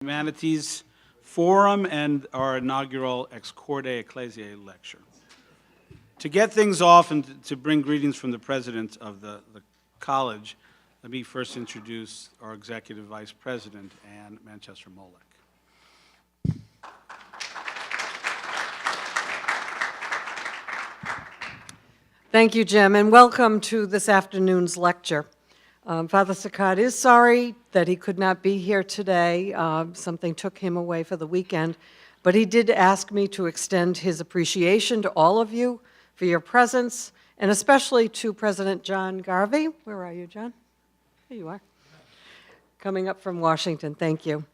Humanities Forum and our inaugural Corde, Ecclesiae lecture. To get things off and to bring greetings from the president of the college, let me first introduce our executive vice president, Ann Manchester-Molek. Thank you, Jim, and welcome to this afternoon's lecture. Father Saccard is sorry that he could not be here today. Something took him away for the weekend, but he did ask me to extend his appreciation to all of you for your presence, and especially to President John Garvey. Where are you, John? Here you are. Coming up from Washington, thank you.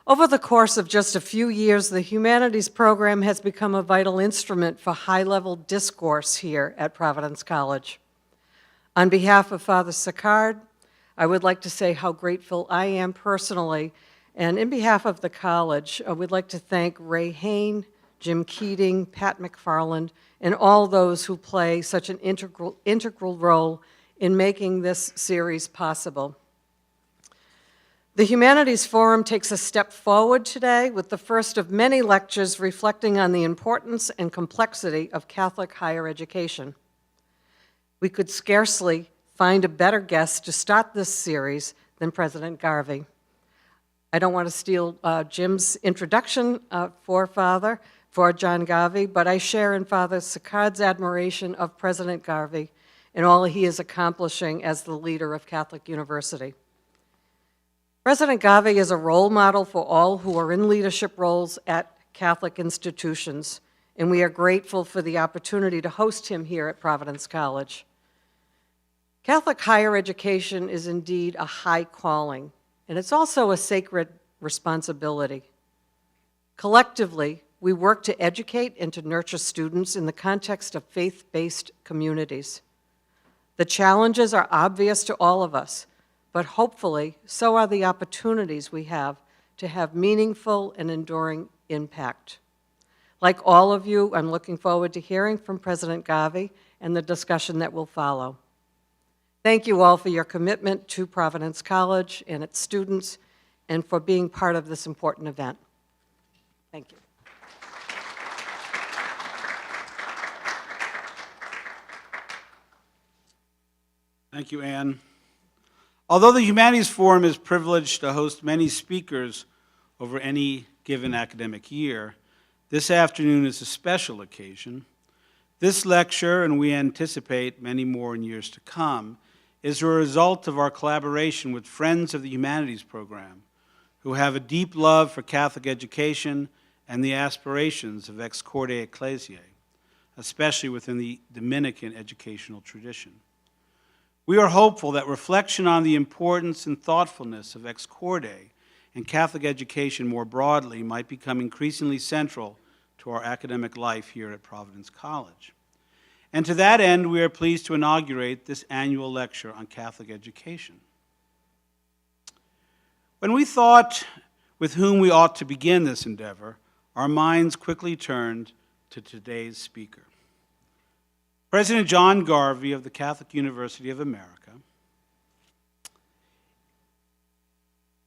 Over the course of just a few years, the Humanities program has become a vital instrument for high-level discourse here at Providence College. On behalf of Father Saccard, I would like to say how grateful I am personally, and in behalf of the college, I would like to thank Ray Hain, Jim Keating, Pat McFarland, and all those who play such an integral role in making this series possible. The Humanities Forum takes a step forward today with the first of many lectures reflecting on the importance and complexity of Catholic higher education. We could scarcely find a better guest to start this series than President Garvey. I don't want to steal Jim's introduction for John Garvey, but I share in Father Saccard's admiration of President Garvey and all he is accomplishing as the leader of Catholic University. President Garvey is a role model for all who are in leadership roles at Catholic institutions, and we are grateful for the opportunity to host him here at Providence College. Catholic higher education is indeed a high calling, and it's also a sacred responsibility. Collectively, we work to educate and to nurture students in the context of faith-based communities. The challenges are obvious to all of us, but hopefully, so are the opportunities we have to have meaningful and enduring impact. Like all of you, I'm looking forward to hearing from President Garvey and the discussion that will follow. Thank you all for your commitment to Providence College and its students, and for being part of this important event. Thank you. Thank you, Ann. Although the Humanities Forum is privileged to host many speakers over any given academic year, this afternoon is a special occasion. This lecture, and we anticipate many more in years to come, is a result of our collaboration with Friends of the Humanities program, who have a deep love for Catholic education and the aspirations of Ex Corde Ecclesiae, especially within the Dominican educational tradition. We are hopeful that reflection on the importance and thoughtfulness of Ex Corde and Catholic education more broadly might become increasingly central to our academic life here at Providence College. And to that end, we are pleased to inaugurate this annual lecture on Catholic education. When we thought with whom we ought to begin this endeavor, our minds quickly turned to today's speaker. President John Garvey of the Catholic University of America.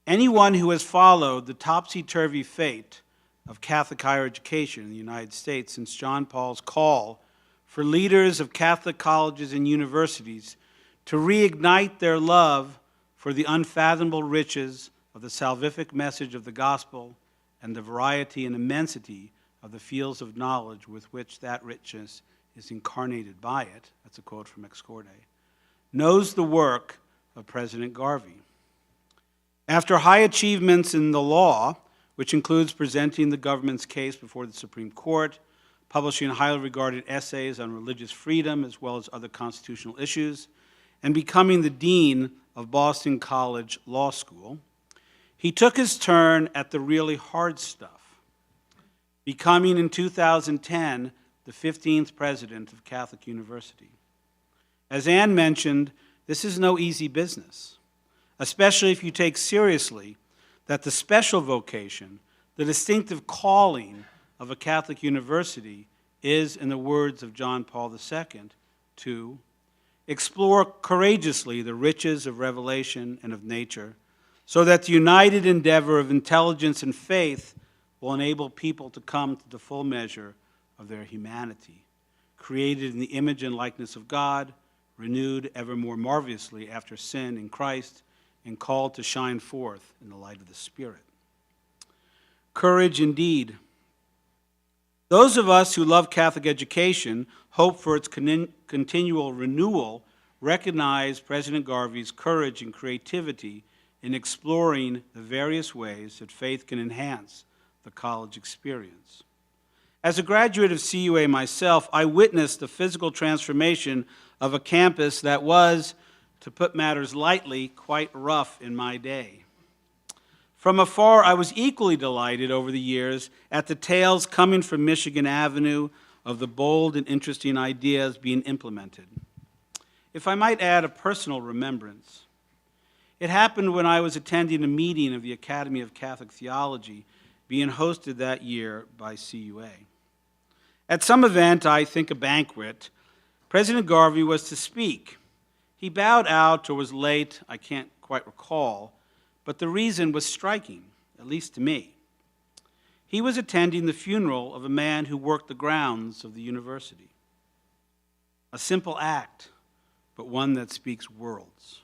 Anyone who has followed the topsy-turvy fate of Catholic higher education in the United States since John Paul's call for leaders of Catholic colleges and universities to reignite their love for the unfathomable riches of the salvific message of the gospel and the variety and immensity of the fields of knowledge with which that richness is incarnated by it, that's a quote from Ex Corde, knows the work of President Garvey. After high achievements in the law, which includes presenting the government's case before the Supreme Court, publishing highly regarded essays on religious freedom as well as other constitutional issues, and becoming the dean of Boston College Law School, he took his turn at the really hard stuff, becoming in 2010 the 15th president of Catholic University. As Ann mentioned, this is no easy business, especially if you take seriously that the special vocation, the distinctive calling of a Catholic university is, in the words of John Paul II, to explore courageously the riches of revelation and of nature, so that the united endeavor of intelligence and faith will enable people to come to the full measure of their humanity, created in the image and likeness of God, renewed ever more marvelously after sin in Christ, and called to shine forth in the light of the Spirit. Courage indeed. Those of us who love Catholic education, hope for its continual renewal, recognize President Garvey's courage and creativity in exploring the various ways that faith can enhance the college experience. As a graduate of CUA myself, I witnessed the physical transformation of a campus that was, to put matters lightly, quite rough in my day. From afar, I was equally delighted over the years at the tales coming from Michigan Avenue of the bold and interesting ideas being implemented. If I might add a personal remembrance, it happened when I was attending a meeting of the Academy of Catholic Theology being hosted that year by CUA. At some event, I think a banquet, President Garvey was to speak. He bowed out or was late, I can't quite recall, but the reason was striking, at least to me. He was attending the funeral of a man who worked the grounds of the university. A simple act, but one that speaks worlds.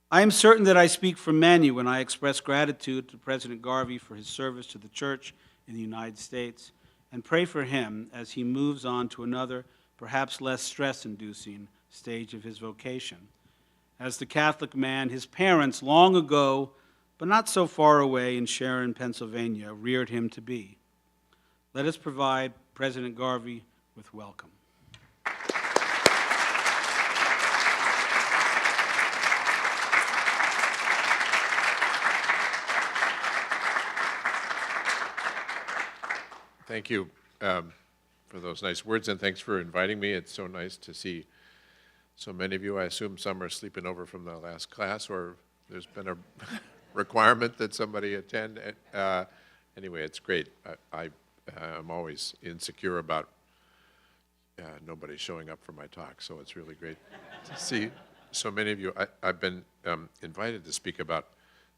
I am certain that I speak for many when I express gratitude to President Garvey for his service to the Church in the United States and pray for him as he moves on to another, perhaps less stress-inducing stage of his vocation. As the Catholic man his parents long ago, but not so far away in Sharon, Pennsylvania, reared him to be. Let us provide President Garvey with welcome. Thank you for those nice words, and thanks for inviting me. It's so nice to see so many of you. I assume some are sleeping over from the last class, or there's been a requirement that somebody attend. Anyway, it's great. I'm always insecure about nobody showing up for my talk, so it's really great to see so many of you. I've been invited to speak about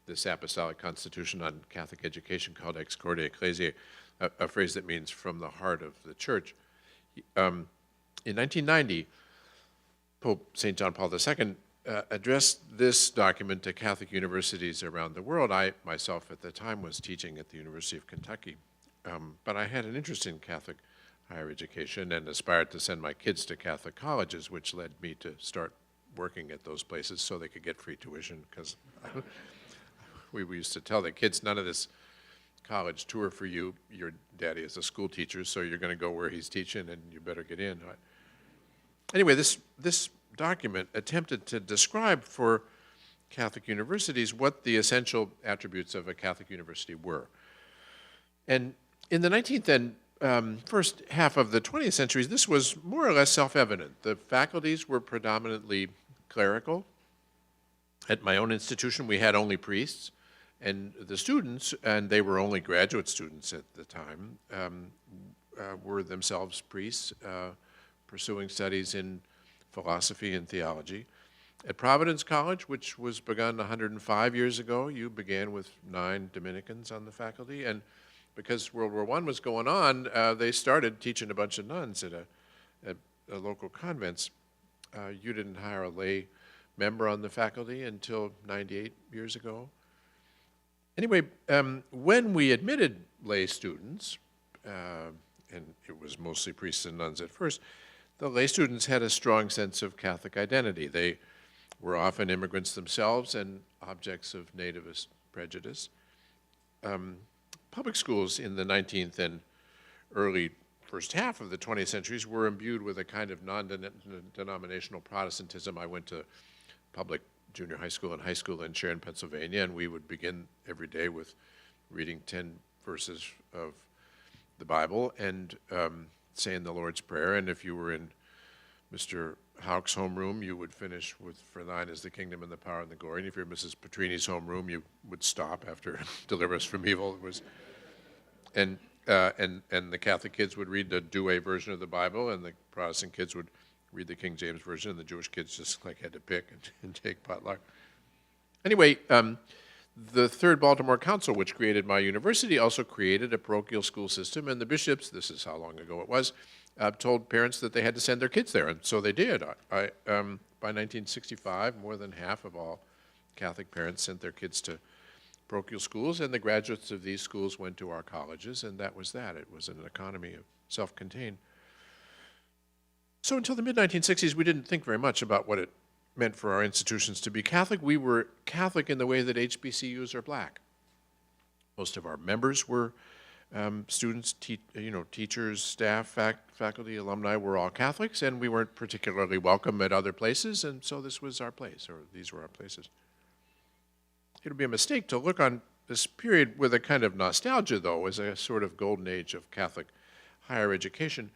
this apostolic constitution on Catholic education called Ex Corde, Ecclesiae, a phrase that means from the heart of the Church. In 1990, Pope St. John Paul II addressed this document to Catholic universities around the world. I, myself, at the time was teaching at the University of Kentucky, but I had an interest in Catholic higher education and aspired to send my kids to Catholic colleges, which led me to start working at those places so they could get free tuition, because we used to tell the kids, none of this college tour for you. Your daddy is a school teacher, so you're going to go where he's teaching, and you better get in. Anyway, this document attempted to describe for Catholic universities what the essential attributes of a Catholic university were. And in the 19th and first half of the 20th centuries, this was more or less self-evident. The faculties were predominantly clerical. At my own institution, we had only priests. And the students, and they were only graduate students at the time, were themselves priests pursuing studies in philosophy and theology. At Providence College, which was begun 105 years ago, you began with 9 Dominicans on the faculty. And because World War I was going on, they started teaching a bunch of nuns at local convents. You didn't hire a lay member on the faculty until 98 years ago. Anyway, when we admitted lay students, and it was mostly priests and nuns at first, the lay students had a strong sense of Catholic identity. They were often immigrants themselves and objects of nativist prejudice. Public schools in the 19th and early first half of the 20th centuries were imbued with a kind of non-denominational Protestantism. I went to public junior high school and high school in Sharon, Pennsylvania, and we would begin every day with reading 10 verses of the Bible and saying the Lord's Prayer. And if you were in Mr. Houck's homeroom, you would finish with, "For thine is the kingdom and the power and the glory." And if you're in Mrs. Petrini's homeroom, you would stop after "Deliver us from evil." It was, and the Catholic kids would read the Douay version of the Bible, and the Protestant kids would read the King James Version, and the Jewish kids just like had to pick and take potluck. Anyway, the Third Baltimore Council, which created my university, also created a parochial school system, and the bishops, this is how long ago it was, told parents that they had to send their kids there, and so they did. By 1965, more than half of all Catholic parents sent their kids to parochial schools, and the graduates of these schools went to our colleges, and that was that. It was an economy of self-contained. So until the mid-1960s, we didn't think very much about what it meant for our institutions to be Catholic. We were Catholic in the way that HBCUs are black. Most of our members were students, teachers, staff, faculty, alumni were all Catholics, and we weren't particularly welcome at other places, and so this was our place, or these were our places. It would be a mistake to look on this period with a kind of nostalgia, though, as a sort of golden age of Catholic higher education.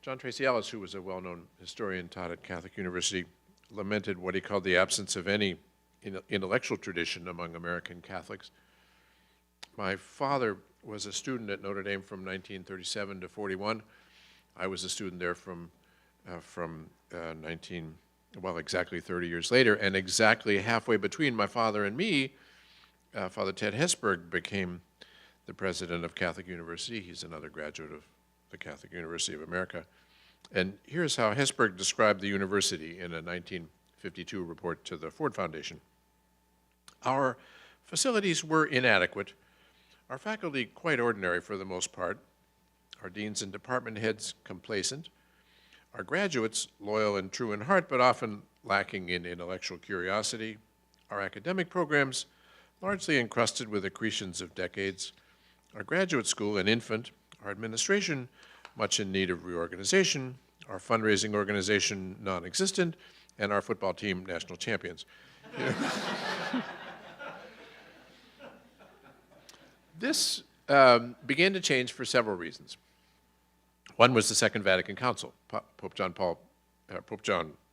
John Tracy Ellis, who was a well-known historian, taught at Catholic University, lamented what he called the absence of any intellectual tradition among American Catholics. My father was a student at Notre Dame from 1937 to 41. I was a student there from exactly 30 years later, and exactly halfway between my father and me, Father Ted Hesburgh became the president of Catholic University. He's another graduate of the Catholic University of America. And here's how Hesburgh described the university in a 1952 report to the Ford Foundation. Our facilities were inadequate, our faculty quite ordinary for the most part, our deans and department heads complacent, our graduates loyal and true in heart, but often lacking in intellectual curiosity, our academic programs largely encrusted with accretions of decades, our graduate school an infant, our administration much in need of reorganization, our fundraising organization non-existent, and our football team national champions. This began to change for several reasons. One was the Second Vatican Council. Pope John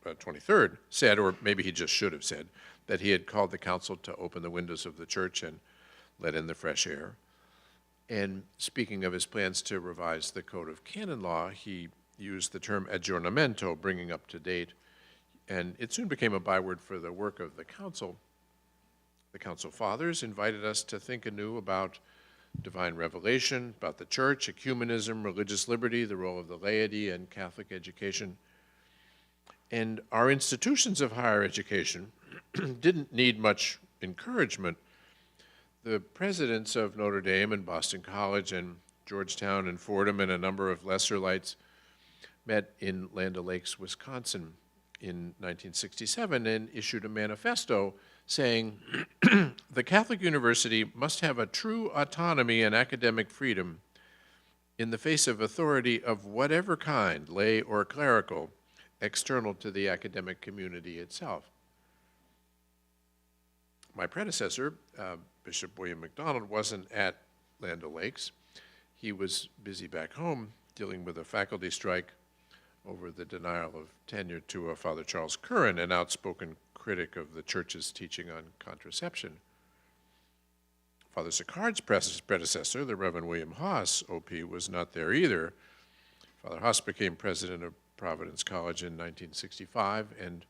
23rd said, or maybe he just should have said, that he had called the council to open the windows of the church and let in the fresh air. And speaking of his plans to revise the Code of Canon Law, he used the term aggiornamento, bringing up to date, and it soon became a byword for the work of the council. The council fathers invited us to think anew about divine revelation, about the church, ecumenism, religious liberty, the role of the laity, and Catholic education. And our institutions of higher education didn't need much encouragement. The presidents of Notre Dame and Boston College and Georgetown and Fordham and a number of lesser lights met in Land O'Lakes, Wisconsin in 1967 and issued a manifesto saying the Catholic University must have a true autonomy and academic freedom in the face of authority of whatever kind, lay or clerical, external to the academic community itself. My predecessor, Bishop William MacDonald, wasn't at Land O'Lakes. He was busy back home dealing with a faculty strike over the denial of tenure to Father Charles Curran, an outspoken critic of the church's teaching on contraception. Father Sicard's predecessor, the Reverend William Haas, OP, was not there either. Father Haas became president of Providence College in 1965 and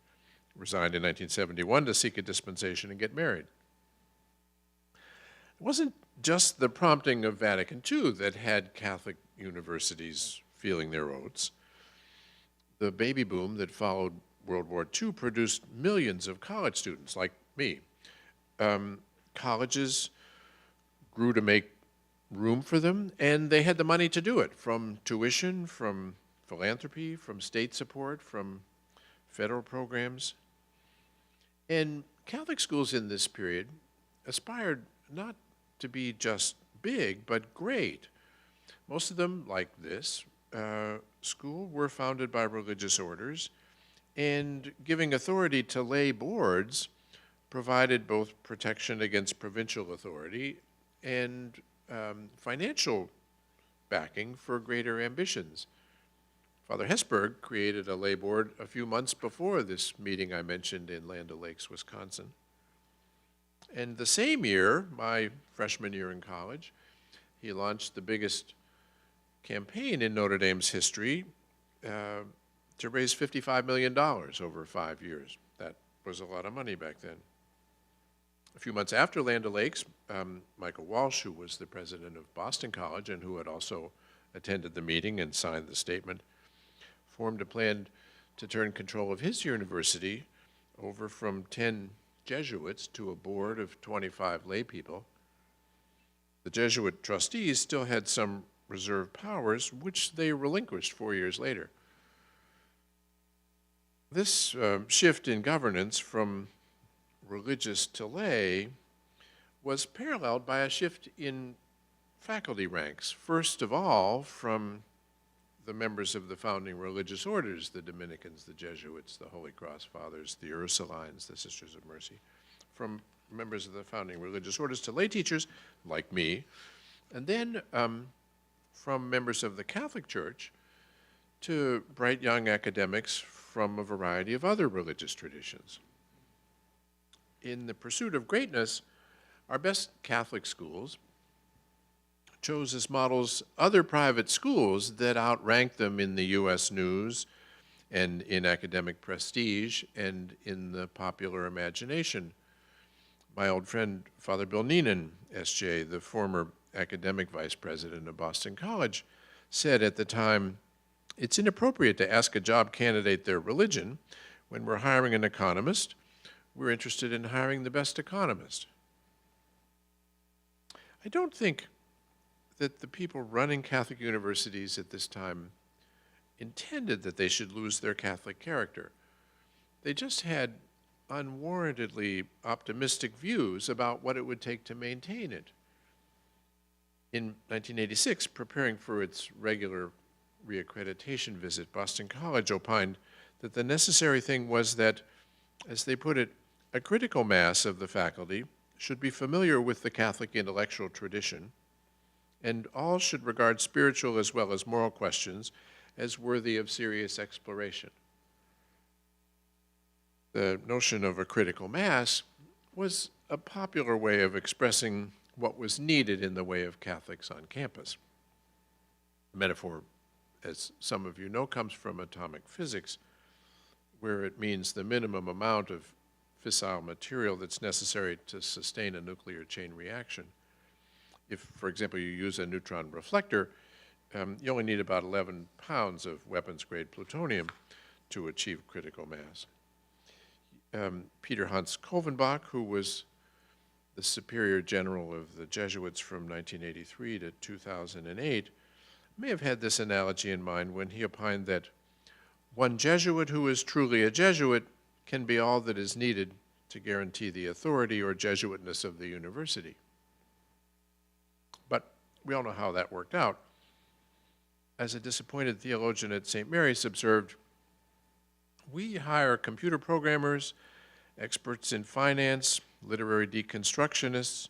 resigned in 1971 to seek a dispensation and get married. It wasn't just the prompting of Vatican II that had Catholic universities feeling their oats. The baby boom that followed World War II produced millions of college students like me. Colleges grew to make room for them, and they had the money to do it, from tuition, from philanthropy, from state support, from federal programs. And Catholic schools in this period aspired not to be just big, but great. Most of them, like this school, were founded by religious orders, and giving authority to lay boards provided both protection against provincial authority and financial backing for greater ambitions. Father Hesburgh created a lay board a few months before this meeting I mentioned in Land O'Lakes, Wisconsin. And the same year, my freshman year in college, he launched the biggest campaign in Notre Dame's history to raise $55 million over 5 years. That was a lot of money back then. A few months after Land O'Lakes, Michael Walsh, who was the president of Boston College and who had also attended the meeting and signed the statement, formed a plan to turn control of his university over from 10 Jesuits to a board of 25 lay people. The Jesuit trustees still had some reserved powers, which they relinquished 4 years later. This shift in governance from religious to lay was paralleled by a shift in faculty ranks, first of all from the members of the founding religious orders, the Dominicans, the Jesuits, the Holy Cross Fathers, the Ursulines, the Sisters of Mercy, from members of the founding religious orders to lay teachers like me, and then from members of the Catholic Church to bright young academics from a variety of other religious traditions. In the pursuit of greatness, our best Catholic schools chose as models other private schools that outranked them in the U.S. news and in academic prestige and in the popular imagination. My old friend, Father Bill Neenan, S.J., the former academic vice president of Boston College, said at the time, "It's inappropriate to ask a job candidate their religion. When we're hiring an economist, we're interested in hiring the best economist." I don't think that the people running Catholic universities at this time intended that they should lose their Catholic character. They just had unwarrantedly optimistic views about what it would take to maintain it. In 1986, preparing for its regular reaccreditation visit, Boston College opined that the necessary thing was that, as they put it, a critical mass of the faculty should be familiar with the Catholic intellectual tradition, and all should regard spiritual as well as moral questions as worthy of serious exploration. The notion of a critical mass was a popular way of expressing what was needed in the way of Catholics on campus. The metaphor, as some of you know, comes from atomic physics, where it means the minimum amount of fissile material that's necessary to sustain a nuclear chain reaction. If, for example, you use a neutron reflector, you only need about 11 pounds of weapons-grade plutonium to achieve critical mass. Peter Hans Kolvenbach, who was the superior general of the Jesuits from 1983 to 2008, may have had this analogy in mind when he opined that one Jesuit who is truly a Jesuit can be all that is needed to guarantee the authority or Jesuitness of the university. But we all know how that worked out. As a disappointed theologian at St. Mary's observed, we hire computer programmers, experts in finance, literary deconstructionists,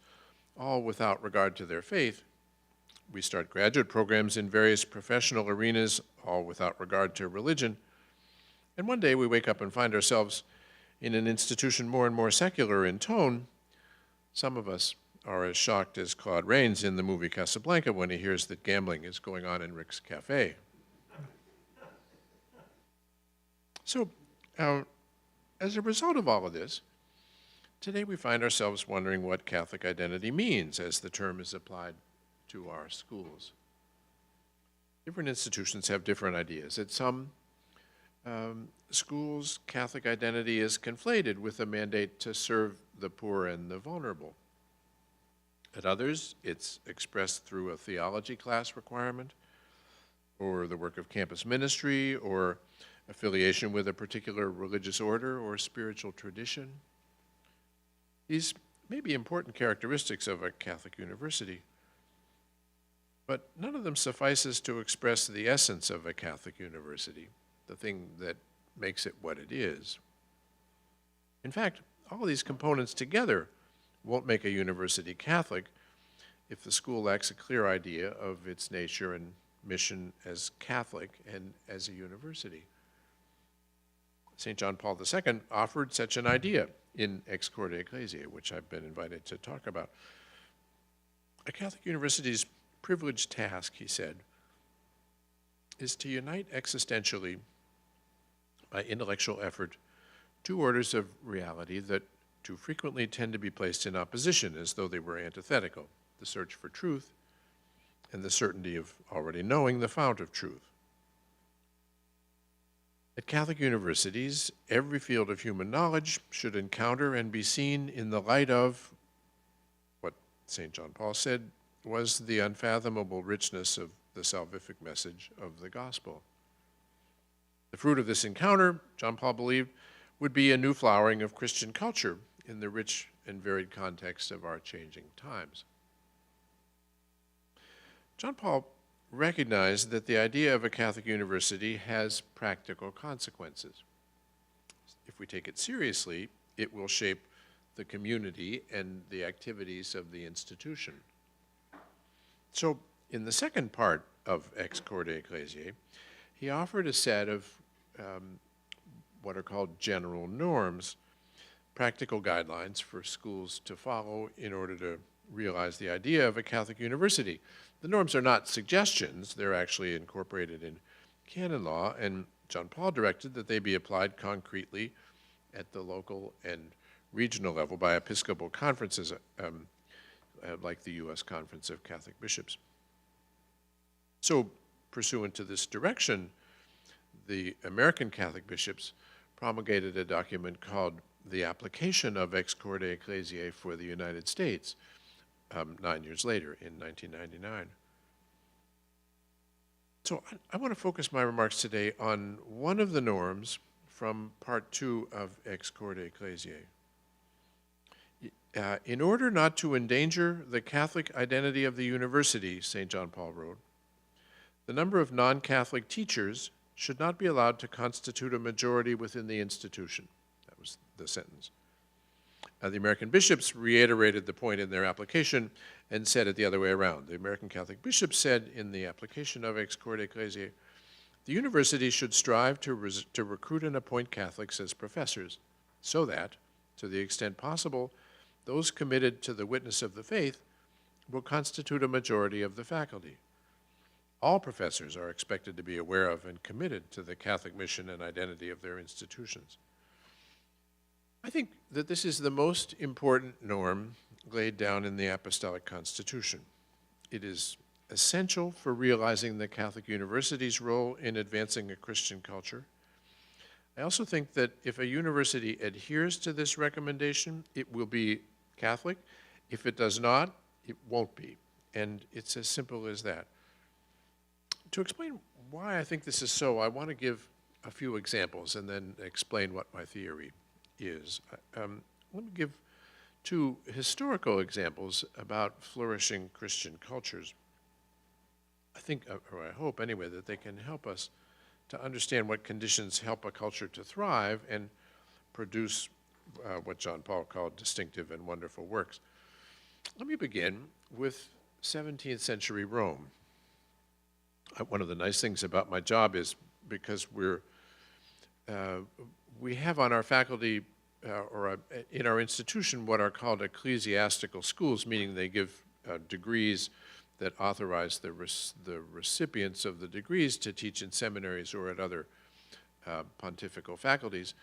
all without regard to their faith. We start graduate programs in various professional arenas, all without regard to religion. And one day we wake up and find ourselves in an institution more and more secular in tone. Some of us are as shocked as Claude Rains in the movie Casablanca when he hears that gambling is going on in Rick's Cafe. So, as a result of all of this, today we find ourselves wondering what Catholic identity means as the term is applied to our schools. Different institutions have different ideas. At some schools, Catholic identity is conflated with a mandate to serve the poor and the vulnerable. At others, it's expressed through a theology class requirement, or the work of campus ministry, or affiliation with a particular religious order or spiritual tradition. These may be important characteristics of a Catholic university, but none of them suffices to express the essence of a Catholic university, the thing that makes it what it is. In fact, all of these components together won't make a university Catholic if the school lacks a clear idea of its nature and mission as Catholic and as a university. St. John Paul II offered such an idea in Corde, Ecclesiae, which I've been invited to talk about. A Catholic university's privileged task, he said, is to unite existentially by intellectual effort two orders of reality that too frequently tend to be placed in opposition as though they were antithetical, the search for truth and the certainty of already knowing the fount of truth. At Catholic universities, every field of human knowledge should encounter and be seen in the light of what St. John Paul said was the unfathomable richness of the salvific message of the gospel. The fruit of this encounter, John Paul believed, would be a new flowering of Christian culture in the rich and varied context of our changing times. John Paul recognized that the idea of a Catholic university has practical consequences. If we take it seriously, it will shape the community and the activities of the institution. So, in the second part of Ex Corde Ecclesiae, he offered a set of what are called general norms, practical guidelines for schools to follow in order to realize the idea of a Catholic university. The norms are not suggestions, they're actually incorporated in canon law, and John Paul directed that they be applied concretely at the local and regional level by episcopal conferences, like the U.S. Conference of Catholic Bishops. So, pursuant to this direction, the American Catholic bishops promulgated a document called the Application of Ex Corde Ecclesiae for the United States, 9 years later, in 1999. So I want to focus my remarks today on one of the norms from Part 2 of Ex Corde Ecclesiae. In order not to endanger the Catholic identity of the university, St. John Paul wrote, the number of non-Catholic teachers should not be allowed to constitute a majority within the institution. That was the sentence. The American bishops reiterated the point in their application and said it the other way around. The American Catholic bishops said in the application of Ex Corde Ecclesiae, the university should strive to recruit and appoint Catholics as professors so that, to the extent possible, those committed to the witness of the faith will constitute a majority of the faculty. All professors are expected to be aware of and committed to the Catholic mission and identity of their institutions. I think that this is the most important norm laid down in the Apostolic Constitution. It is essential for realizing the Catholic university's role in advancing a Christian culture. I also think that if a university adheres to this recommendation, it will be Catholic. If it does not, it won't be. And it's as simple as that. To explain why I think this is so, I want to give a few examples and then explain what my theory is. Let me give two historical examples about flourishing Christian cultures. I think, or I hope anyway, that they can help us to understand what conditions help a culture to thrive and produce what John Paul called distinctive and wonderful works. Let me begin with 17th century Rome. One of the nice things about my job is because we have on our faculty or in our institution what are called ecclesiastical schools, meaning they give degrees that authorize the recipients of the degrees to teach in seminaries or at other pontifical faculties.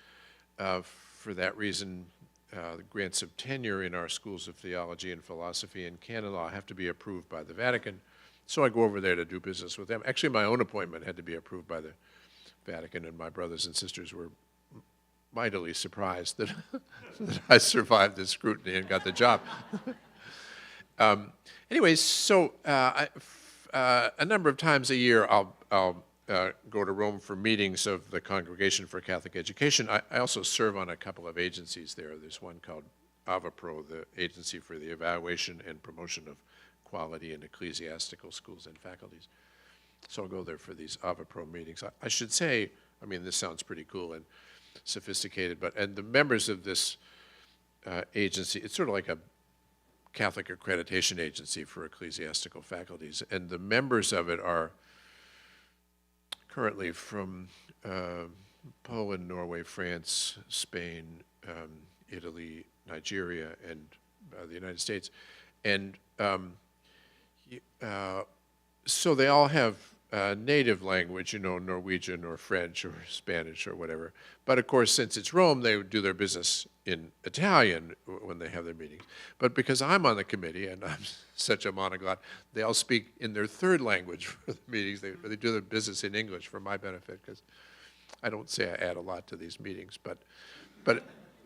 For that reason, the grants of tenure in our schools of theology and philosophy and canon law have to be approved by the Vatican. So I go over there to do business with them. Actually, my own appointment had to be approved by the Vatican, and my brothers and sisters were mightily surprised that, that I survived the scrutiny and got the job. Anyways, so a number of times a year I'll go to Rome for meetings of the Congregation for Catholic Education. I also serve on a couple of agencies there. There's one called AvaPro, the Agency for the Evaluation and Promotion of Quality in Ecclesiastical Schools and Faculties. So I'll go there for these AvaPro meetings. I should say, I mean, this sounds pretty cool and sophisticated, and the members of this agency, it's sort of like a Catholic accreditation agency for ecclesiastical faculties, and the members of it are currently from Poland, Norway, France, Spain, Italy, Nigeria, and the United States. And so they all have native language, Norwegian or French or Spanish or whatever. But of course, since it's Rome, they would do their business in Italian when they have their meetings. But because I'm on the committee and I'm such a monoglot, they all speak in their third language for the meetings. They do their business in English for my benefit, because I don't say I add a lot to these meetings. But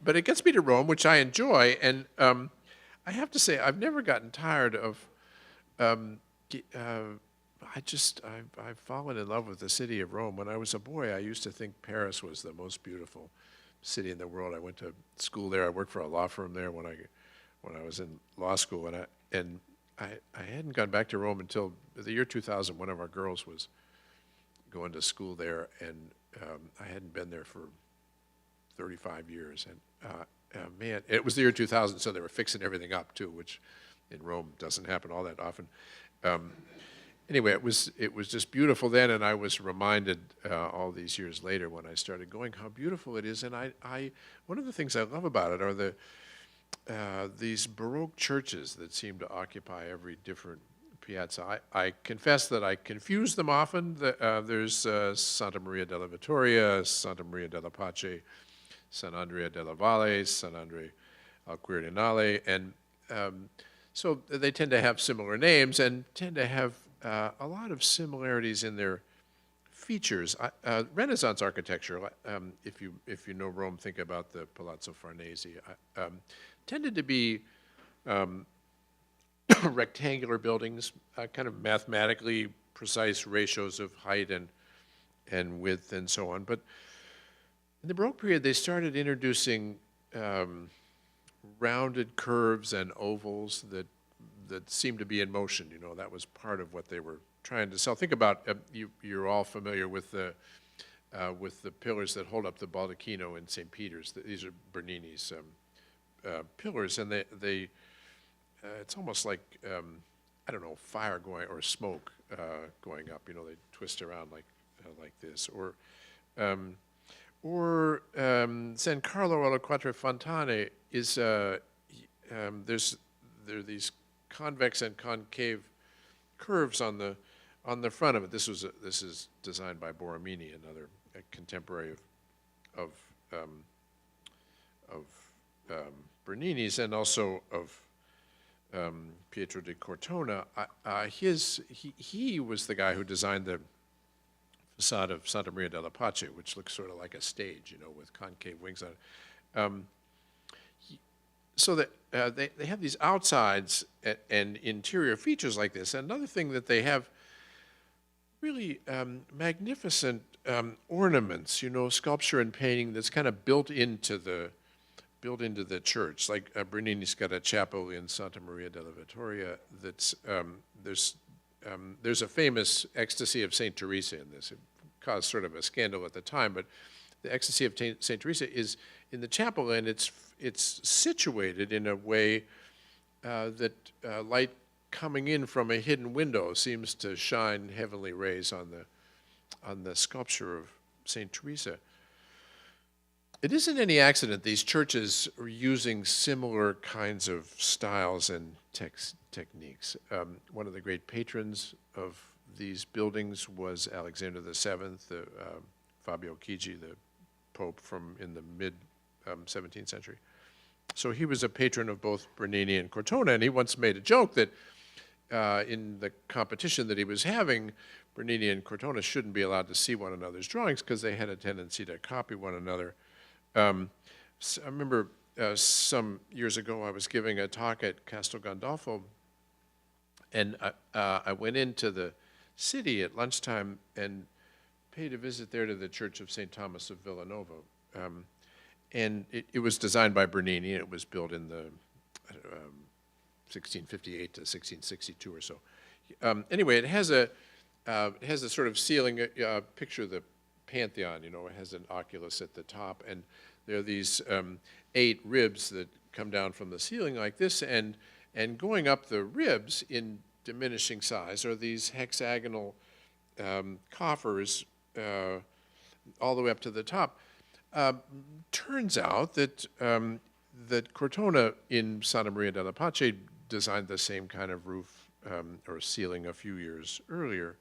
it gets me to Rome, which I enjoy. And I have to say, I've never gotten tired of I've fallen in love with the city of Rome. When I was a boy, I used to think Paris was the most beautiful city in the world. I went to school there. I worked for a law firm there when I was in law school, and I hadn't gone back to Rome until the year 2000. One of our girls was going to school there, and I hadn't been there for 35 years. And man, it was the year 2000, so they were fixing everything up too, which in Rome doesn't happen all that often. Anyway, it was just beautiful then, and I was reminded all these years later when I started going how beautiful it is. And one of the things I love about it are these Baroque churches that seem to occupy every different piazza. I confess that I confuse them often. There's Santa Maria della Vittoria, Santa Maria della Pace, San Andrea della Valle, San Andrea al Quirinale, and so they tend to have similar names and tend to have a lot of similarities in their features. Renaissance architecture, if you know Rome, think about the Palazzo Farnese, tended to be rectangular buildings, kind of mathematically precise ratios of height and width and so on. But in the Baroque period, they started introducing rounded curves and ovals that seemed to be in motion. That was part of what they were trying to sell. Think about, you're all familiar with the pillars that hold up the Baldacchino in St. Peter's. These are Bernini's pillars, and they it's almost like, I don't know, fire going, or smoke going up. They twist around like this. Or San Carlo alla Quattro Fontane is, there are these convex and concave curves on the front of it. This is designed by Borromini, another contemporary of Bernini's, and also of Pietro di Cortona. He was the guy who designed the facade of Santa Maria della Pace, which looks sort of like a stage, with concave wings on it. So that they have these outsides and interior features like this. Another thing that they have really magnificent ornaments, sculpture and painting that's kind of built into the church. Like Bernini's got a chapel in Santa Maria della Vittoria that's there's a famous ecstasy of Saint Teresa in this. It caused sort of a scandal at the time, but the ecstasy of Saint Teresa is in the chapel, and it's situated in a way that light coming in from a hidden window seems to shine heavenly rays on the sculpture of Saint Teresa. It isn't any accident these churches are using similar kinds of styles and techniques. One of the great patrons of these buildings was Alexander VII, Fabio Chigi, the Pope in the mid-17th century. So he was a patron of both Bernini and Cortona, and he once made a joke that in the competition that he was having, Bernini and Cortona shouldn't be allowed to see one another's drawings because they had a tendency to copy one another. So I remember some years ago I was giving a talk at Castel Gandolfo, and I went into the city at lunchtime and paid a visit there to the Church of St. Thomas of Villanova. And it was designed by Bernini, and it was built in the 1658 to 1662 or so. Anyway, it has a sort of ceiling, picture the Pantheon, it has an oculus at the top, and there are these 8 ribs that come down from the ceiling like this, and going up the ribs in diminishing size are these hexagonal coffers all the way up to the top. Turns out that that Cortona in Santa Maria della Pace designed the same kind of roof or ceiling a few years earlier.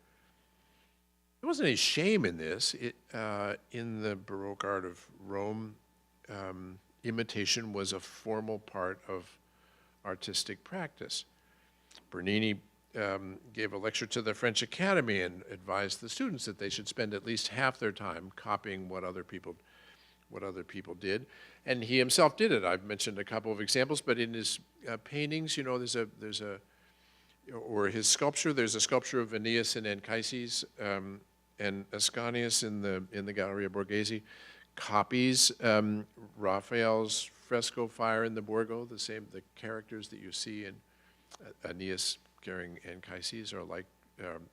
there wasn't any shame in this. In the Baroque art of Rome, imitation was a formal part of artistic practice. Bernini gave a lecture to the French Academy and advised the students that they should spend at least half their time copying what other people did, and he himself did it. I've mentioned a couple of examples, but in his paintings, or his sculpture, there's a sculpture of Aeneas and Anchises and Ascanius in the Galleria Borghese, copies Raphael's fresco Fire in the Borgo, the characters that you see in Aeneas carrying Anchises are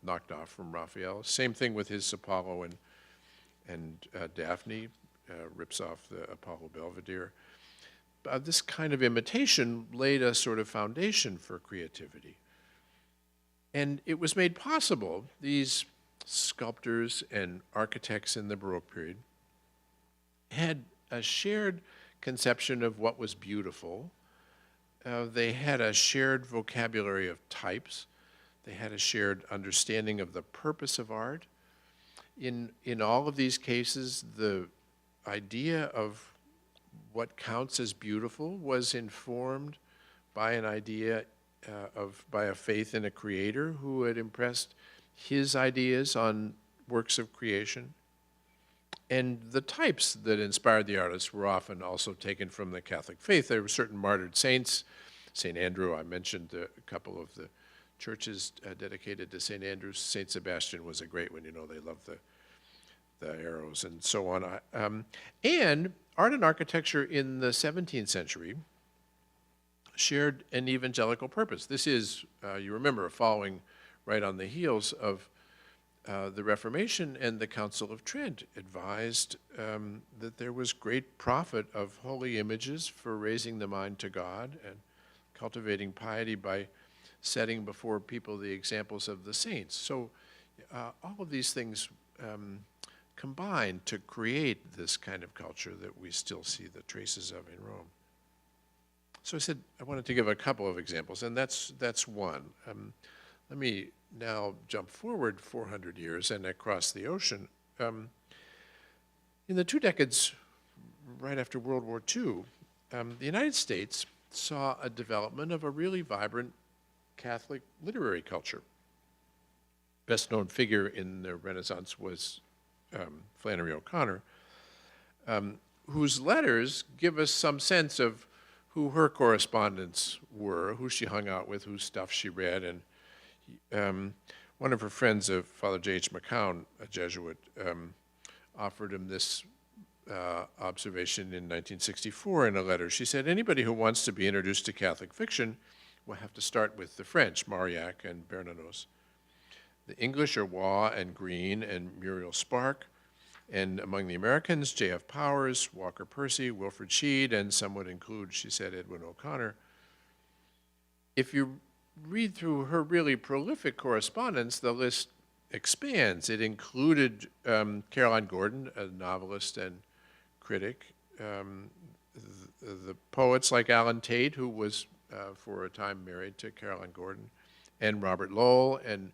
knocked off from Raphael. Same thing with his Apollo and Daphne, rips off the Apollo Belvedere. This kind of imitation laid a sort of foundation for creativity. And it was made possible, these sculptors and architects in the Baroque period had a shared conception of what was beautiful. They had a shared vocabulary of types. They had a shared understanding of the purpose of art. In all of these cases, the idea of what counts as beautiful was informed by an idea by a faith in a creator who had impressed his ideas on works of creation. And the types that inspired the artists were often also taken from the Catholic faith. There were certain martyred saints. St. Andrew, I mentioned a couple of the churches dedicated to St. Andrew. St. Sebastian was a great one. They loved the arrows and so on. And art and architecture in the 17th century shared an evangelical purpose. This is, you remember, following right on the heels of the Reformation, and the Council of Trent advised that there was great profit of holy images for raising the mind to God and cultivating piety by setting before people the examples of the saints. So all of these things combined to create this kind of culture that we still see the traces of in Rome. So I said I wanted to give a couple of examples, and that's one. Let me now jump forward 400 years and across the ocean. In the 2 decades right after World War II, the United States saw a development of a really vibrant Catholic literary culture. Best known figure in the Renaissance was Flannery O'Connor, whose letters give us some sense of who her correspondents were, who she hung out with, whose stuff she read. And one of her friends, Father J.H. McCown, a Jesuit, offered him this observation in 1964 in a letter. She said, anybody who wants to be introduced to Catholic fiction will have to start with the French, Marillac and Bernanos. The English are Waugh and Green and Muriel Spark. And among the Americans, J.F. Powers, Walker Percy, Wilfred Sheed, and some would include, she said, Edwin O'Connor. If you read through her really prolific correspondence, the list expands. It included Caroline Gordon, a novelist and critic, the poets like Alan Tate, who was for a time married to Caroline Gordon, and Robert Lowell, and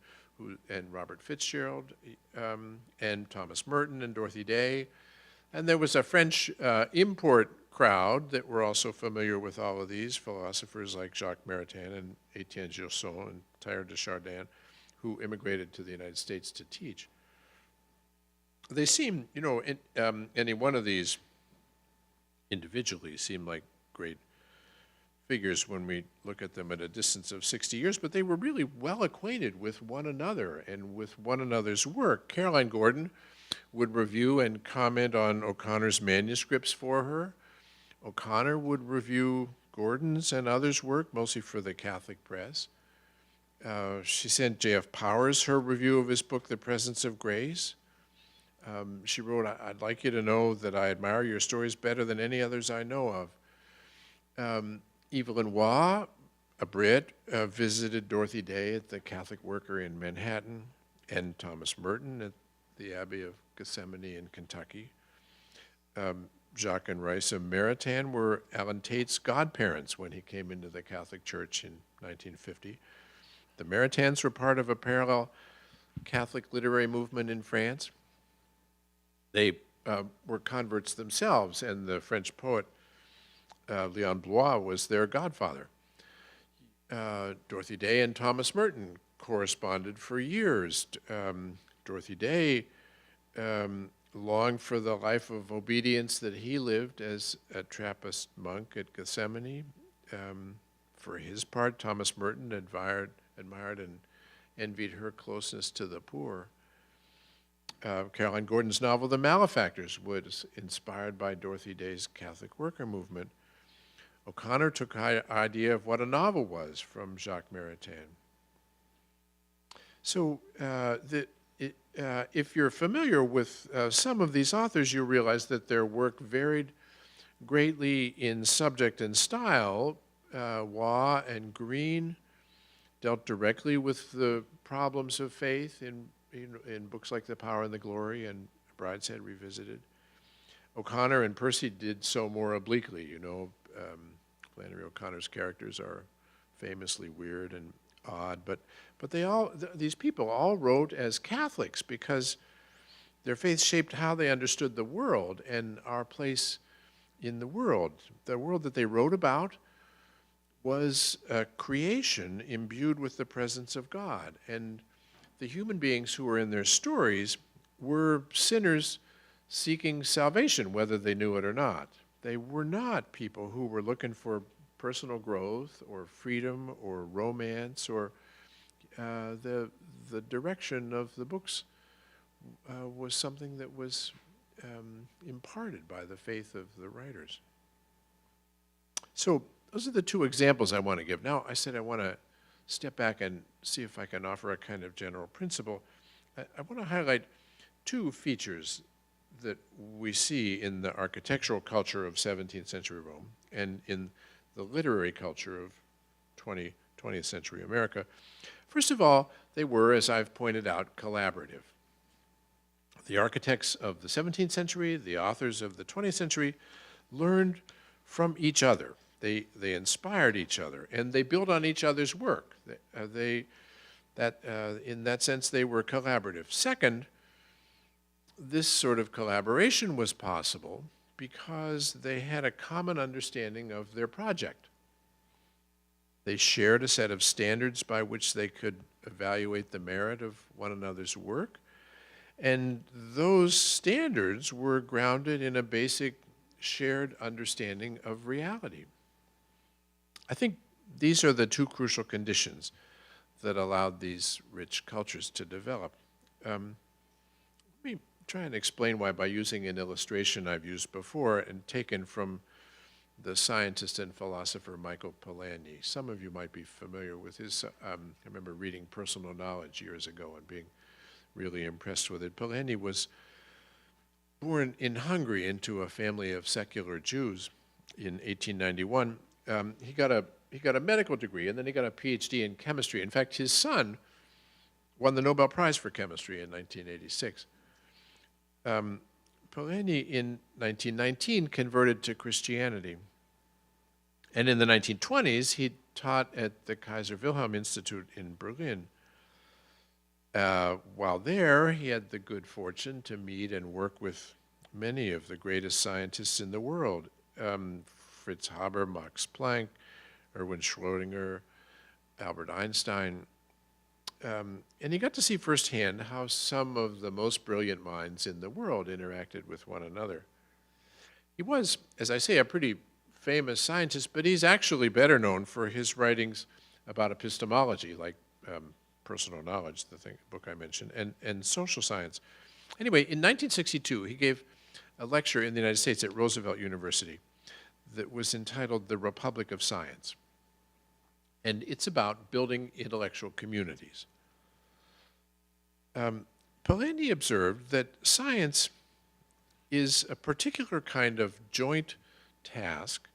Robert Fitzgerald, and Thomas Merton, and Dorothy Day. And there was a French import crowd that were also familiar with all of these, philosophers like Jacques Maritain and Etienne Gilson and Teilhard de Chardin, who immigrated to the United States to teach. They seem, any one of these individually seem like great figures when we look at them at a distance of 60 years, but they were really well acquainted with one another and with one another's work. Caroline Gordon would review and comment on O'Connor's manuscripts for her. O'Connor would review Gordon's and others' work, mostly for the Catholic press. She sent J.F. Powers her review of his book, The Presence of Grace. She wrote, I'd like you to know that I admire your stories better than any others I know of. Evelyn Waugh, a Brit, visited Dorothy Day at the Catholic Worker in Manhattan, and Thomas Merton at the Abbey of Gethsemane in Kentucky. Jacques and Raissa Maritain were Alan Tate's godparents when he came into the Catholic Church in 1950. The Maritains were part of a parallel Catholic literary movement in France. They were converts themselves, and the French poet Léon Blois was their godfather. Dorothy Day and Thomas Merton corresponded for years. Dorothy Day longed for the life of obedience that he lived as a Trappist monk at Gethsemane. For his part, Thomas Merton admired and envied her closeness to the poor. Caroline Gordon's novel, The Malefactors, was inspired by Dorothy Day's Catholic worker movement. O'Connor took an idea of what a novel was from Jacques Maritain. So if you're familiar with some of these authors, you realize that their work varied greatly in subject and style. Waugh and Green dealt directly with the problems of faith in books like The Power and the Glory and Brideshead Revisited. O'Connor and Percy did so more obliquely. Flannery O'Connor's characters are famously weird and odd, but these people all wrote as Catholics because their faith shaped how they understood the world and our place in the world. The world that they wrote about was a creation imbued with the presence of God, and the human beings who were in their stories were sinners seeking salvation, whether they knew it or not. They were not people who were looking for personal growth or freedom or romance or the direction of the books was something that was imparted by the faith of the writers. So those are the two examples I want to give. Now, I said I want to step back and see if I can offer a kind of general principle. I want to highlight two features that we see in the architectural culture of 17th century Rome and in the literary culture of 20th century America. First of all, they were, as I've pointed out, collaborative. The architects of the 17th century, the authors of the 20th century, learned from each other. They inspired each other, and they built on each other's work. In that sense, they were collaborative. Second, this sort of collaboration was possible because they had a common understanding of their project. They shared a set of standards by which they could evaluate the merit of one another's work, and those standards were grounded in a basic shared understanding of reality. I think these are the two crucial conditions that allowed these rich cultures to develop. Let me try and explain why by using an illustration I've used before and taken from the scientist and philosopher Michael Polanyi. Some of you might be familiar with his, I remember reading Personal Knowledge years ago and being really impressed with it. Polanyi was born in Hungary into a family of secular Jews in 1891. He got a medical degree, and then he got a PhD in chemistry. In fact, his son won the Nobel Prize for Chemistry in 1986. Polanyi, in 1919, converted to Christianity. And in the 1920s, he taught at the Kaiser Wilhelm Institute in Berlin. While there, he had the good fortune to meet and work with many of the greatest scientists in the world. Fritz Haber, Max Planck, Erwin Schrödinger, Albert Einstein. And he got to see firsthand how some of the most brilliant minds in the world interacted with one another. He was, as I say, a pretty famous scientist, but he's actually better known for his writings about epistemology, like Personal Knowledge, the book I mentioned, and social science. Anyway, in 1962, he gave a lecture in the United States at Roosevelt University that was entitled The Republic of Science. And it's about building intellectual communities. Polanyi observed that science is a particular kind of joint task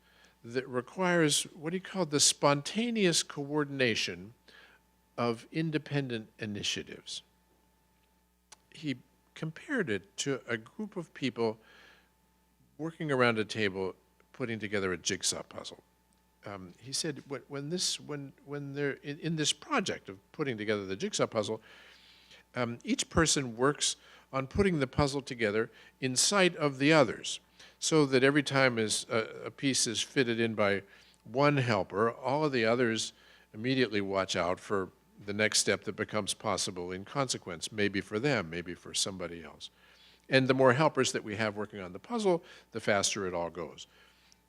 that requires what he called the spontaneous coordination of independent initiatives. He compared it to a group of people working around a table putting together a jigsaw puzzle. He said when they're in this project of putting together the jigsaw puzzle, each person works on putting the puzzle together in sight of the others, so that every time a piece is fitted in by one helper, all of the others immediately watch out for the next step that becomes possible in consequence, maybe for them, maybe for somebody else. And the more helpers that we have working on the puzzle, the faster it all goes,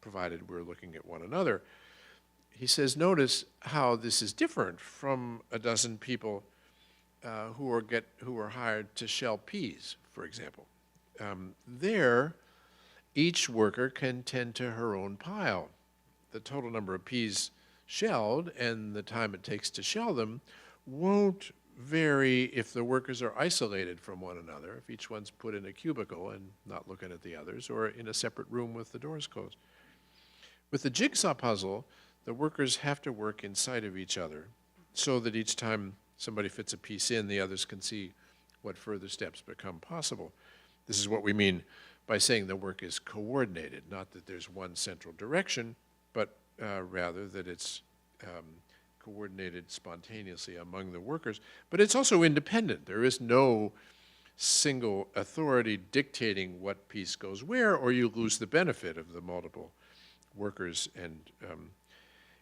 provided we're looking at one another. He says, notice how this is different from a dozen people who are hired to shell peas, for example. There, each worker can tend to her own pile. The total number of peas shelled and the time it takes to shell them won't vary if the workers are isolated from one another, if each one's put in a cubicle and not looking at the others, or in a separate room with the doors closed. With the jigsaw puzzle, the workers have to work in sight of each other so that each time somebody fits a piece in, the others can see what further steps become possible. This is what we mean by saying the work is coordinated, not that there's one central direction, but rather that it's coordinated spontaneously among the workers. But it's also independent. There is no single authority dictating what piece goes where, or you lose the benefit of the multiple workers. And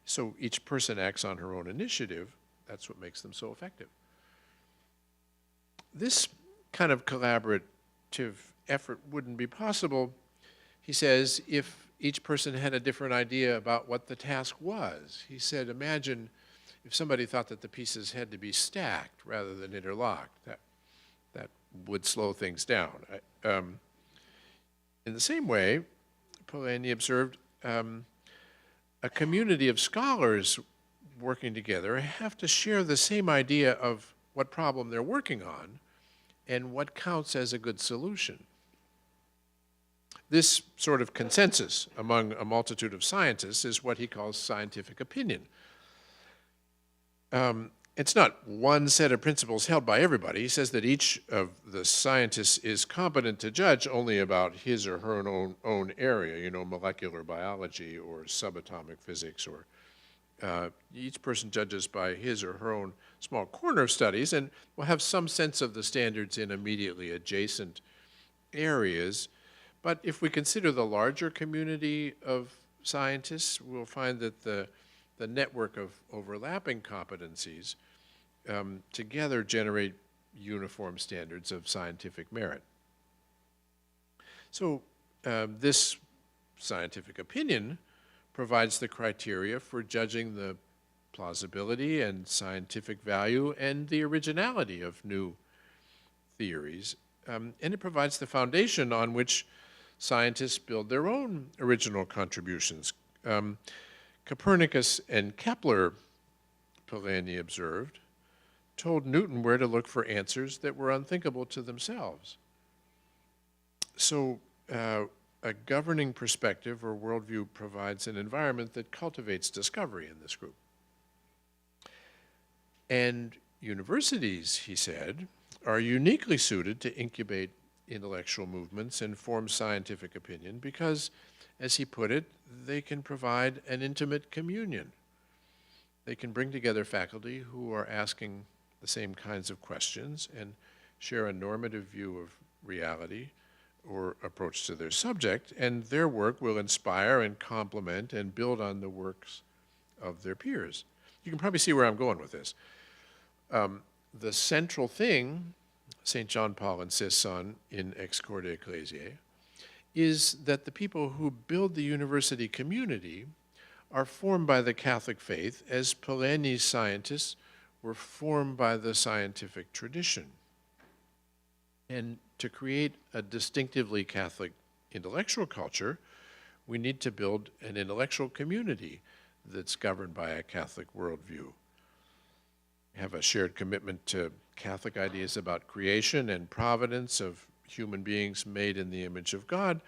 so each person acts on her own initiative. That's what makes them so effective. This kind of collaborative effort wouldn't be possible, he says, if each person had a different idea about what the task was. He said, imagine if somebody thought that the pieces had to be stacked rather than interlocked. That would slow things down. In the same way, Polanyi observed, a community of scholars working together have to share the same idea of what problem they're working on and what counts as a good solution. This sort of consensus among a multitude of scientists is what he calls scientific opinion. It's not one set of principles held by everybody. He says that each of the scientists is competent to judge only about his or her own area, molecular biology or subatomic physics, or each person judges by his or her own small corner of studies and will have some sense of the standards in immediately adjacent areas. But if we consider the larger community of scientists, we'll find that the network of overlapping competencies together generate uniform standards of scientific merit. So this scientific opinion provides the criteria for judging the plausibility and scientific value and the originality of new theories. And it provides the foundation on which scientists build their own original contributions. Copernicus and Kepler, Polanyi observed, told Newton where to look for answers that were unthinkable to themselves. So a governing perspective or worldview provides an environment that cultivates discovery in this group. And universities, he said, are uniquely suited to incubate intellectual movements and form scientific opinion because, as he put it, they can provide an intimate communion. They can bring together faculty who are asking the same kinds of questions and share a normative view of reality or approach to their subject, and their work will inspire and complement and build on the works of their peers. You can probably see where I'm going with this. The central thing St. John Paul insists on in Corde, Ecclesiae is that the people who build the university community are formed by the Catholic faith as Polanyi's scientists were formed by the scientific tradition. And to create a distinctively Catholic intellectual culture, we need to build an intellectual community that's governed by a Catholic worldview. We have a shared commitment to Catholic ideas about creation and providence of human beings made in the image of God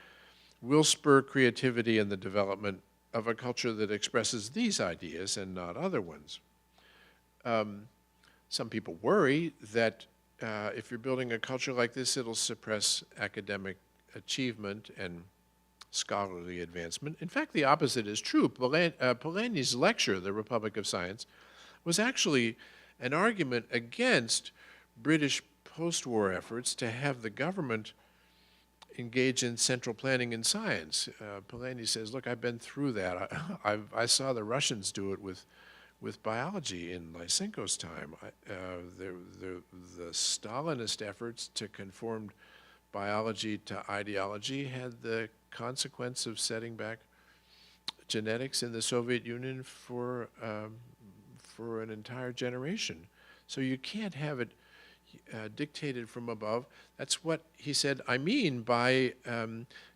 will spur creativity and the development of a culture that expresses these ideas and not other ones. Some people worry that if you're building a culture like this, it'll suppress academic achievement and scholarly advancement. In fact, the opposite is true. Polanyi's lecture, The Republic of Science, was actually an argument against British post-war efforts to have the government engage in central planning in science. Polanyi says, look, I've been through that. I saw the Russians do it with biology in Lysenko's time. The Stalinist efforts to conform biology to ideology had the consequence of setting back genetics in the Soviet Union for an entire generation. So you can't have it dictated from above. That's what he said, I mean by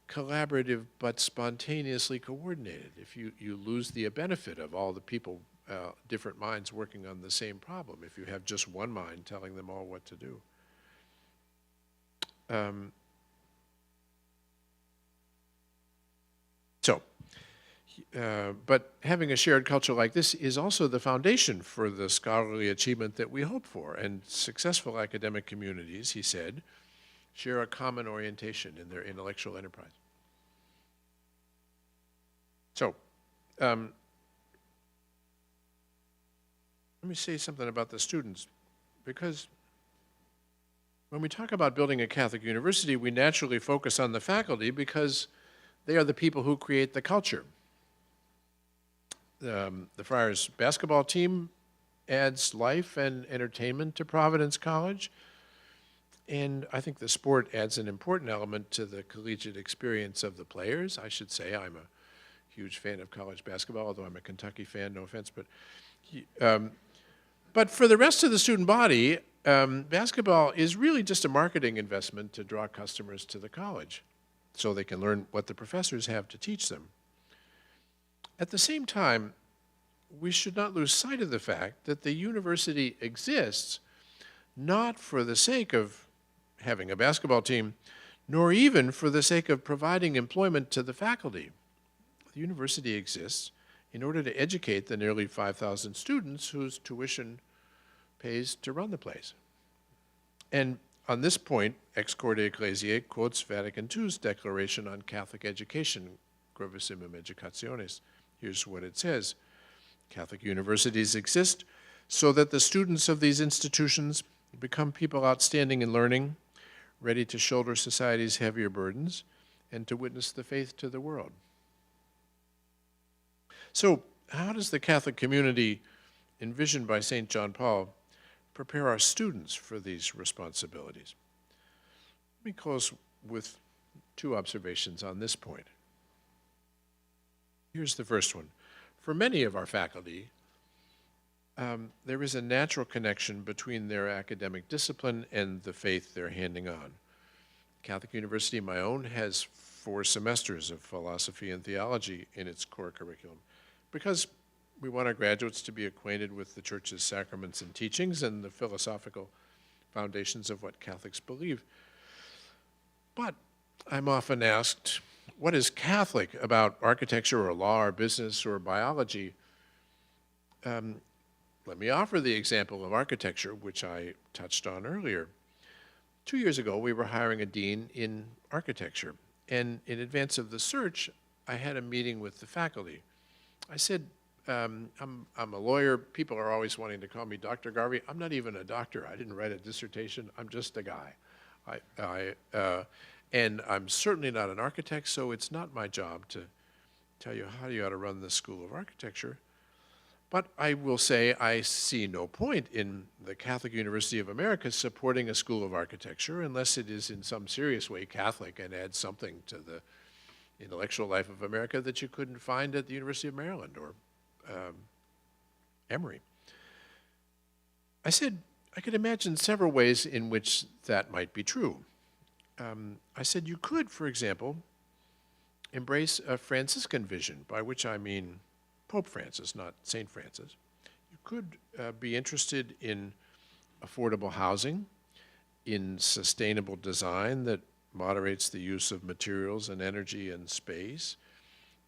collaborative but spontaneously coordinated. If you lose the benefit of all the people, different minds working on the same problem, if you have just one mind telling them all what to do. But having a shared culture like this is also the foundation for the scholarly achievement that we hope for. And successful academic communities, he said, share a common orientation in their intellectual enterprise. So, let me say something about the students, because when we talk about building a Catholic university, we naturally focus on the faculty because they are the people who create the culture. The Friars basketball team adds life and entertainment to Providence College, and I think the sport adds an important element to the collegiate experience of the players. I should say I'm a huge fan of college basketball, although I'm a Kentucky fan, no offense, but for the rest of the student body, basketball is really just a marketing investment to draw customers to the college so they can learn what the professors have to teach them. At the same time, we should not lose sight of the fact that the university exists not for the sake of having a basketball team, nor even for the sake of providing employment to the faculty. The university exists in order to educate the nearly 5,000 students whose tuition pays to run the place. And on this point, Corde Ecclesiae quotes Vatican II's Declaration on Catholic Education, Gravissimum Educationis. Here's what it says. Catholic universities exist so that the students of these institutions become people outstanding in learning, ready to shoulder society's heavier burdens, and to witness the faith to the world. So, how does the Catholic community envisioned by St. John Paul prepare our students for these responsibilities? Let me close with two observations on this point. Here's the first one. For many of our faculty, there is a natural connection between their academic discipline and the faith they're handing on. Catholic University, my own, has 4 semesters of philosophy and theology in its core curriculum because we want our graduates to be acquainted with the Church's sacraments and teachings and the philosophical foundations of what Catholics believe. But I'm often asked, what is Catholic about architecture or law or business or biology? Let me offer the example of architecture, which I touched on earlier. 2 years ago, we were hiring a dean in architecture, and in advance of the search, I had a meeting with the faculty. I said, I'm a lawyer. People are always wanting to call me Dr. Garvey. I'm not even a doctor. I didn't write a dissertation. I'm just a guy. And I'm certainly not an architect, so it's not my job to tell you how you ought to run the School of Architecture. But I will say I see no point in the Catholic University of America supporting a School of Architecture unless it is in some serious way Catholic and adds something to the intellectual life of America that you couldn't find at the University of Maryland or Emory. I said I could imagine several ways in which that might be true. I said you could, for example, embrace a Franciscan vision, by which I mean Pope Francis, not St. Francis. You could be interested in affordable housing, in sustainable design that moderates the use of materials and energy and space,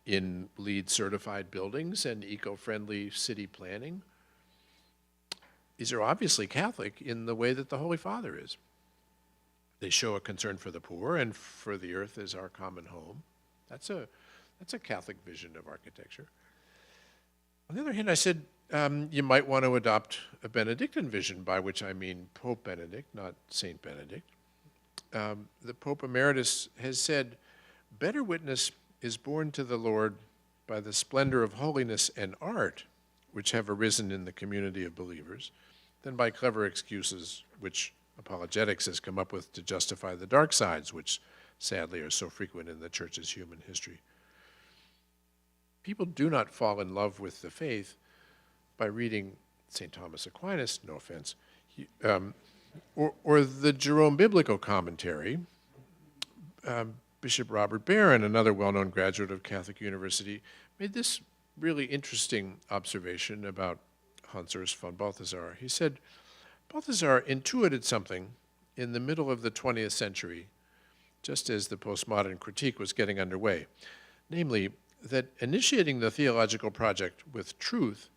in LEED certified buildings and eco-friendly city planning. These are obviously Catholic in the way that the Holy Father is. They show a concern for the poor and for the earth as our common home. That's a Catholic vision of architecture. On the other hand, I said, you might want to adopt a Benedictine vision, by which I mean Pope Benedict, not Saint Benedict. The Pope Emeritus has said, "Better witness is borne to the Lord by the splendor of holiness and art which have arisen in the community of believers than by clever excuses which apologetics has come up with to justify the dark sides, which sadly are so frequent in the Church's human history." People do not fall in love with the faith by reading St. Thomas Aquinas, no offense, or the Jerome Biblical Commentary. Bishop Robert Barron, another well-known graduate of Catholic University, made this really interesting observation about Hans Urs von Balthasar. He said, Balthasar intuited something in the middle of the 20th century, just as the postmodern critique was getting underway, namely that initiating the theological project with truth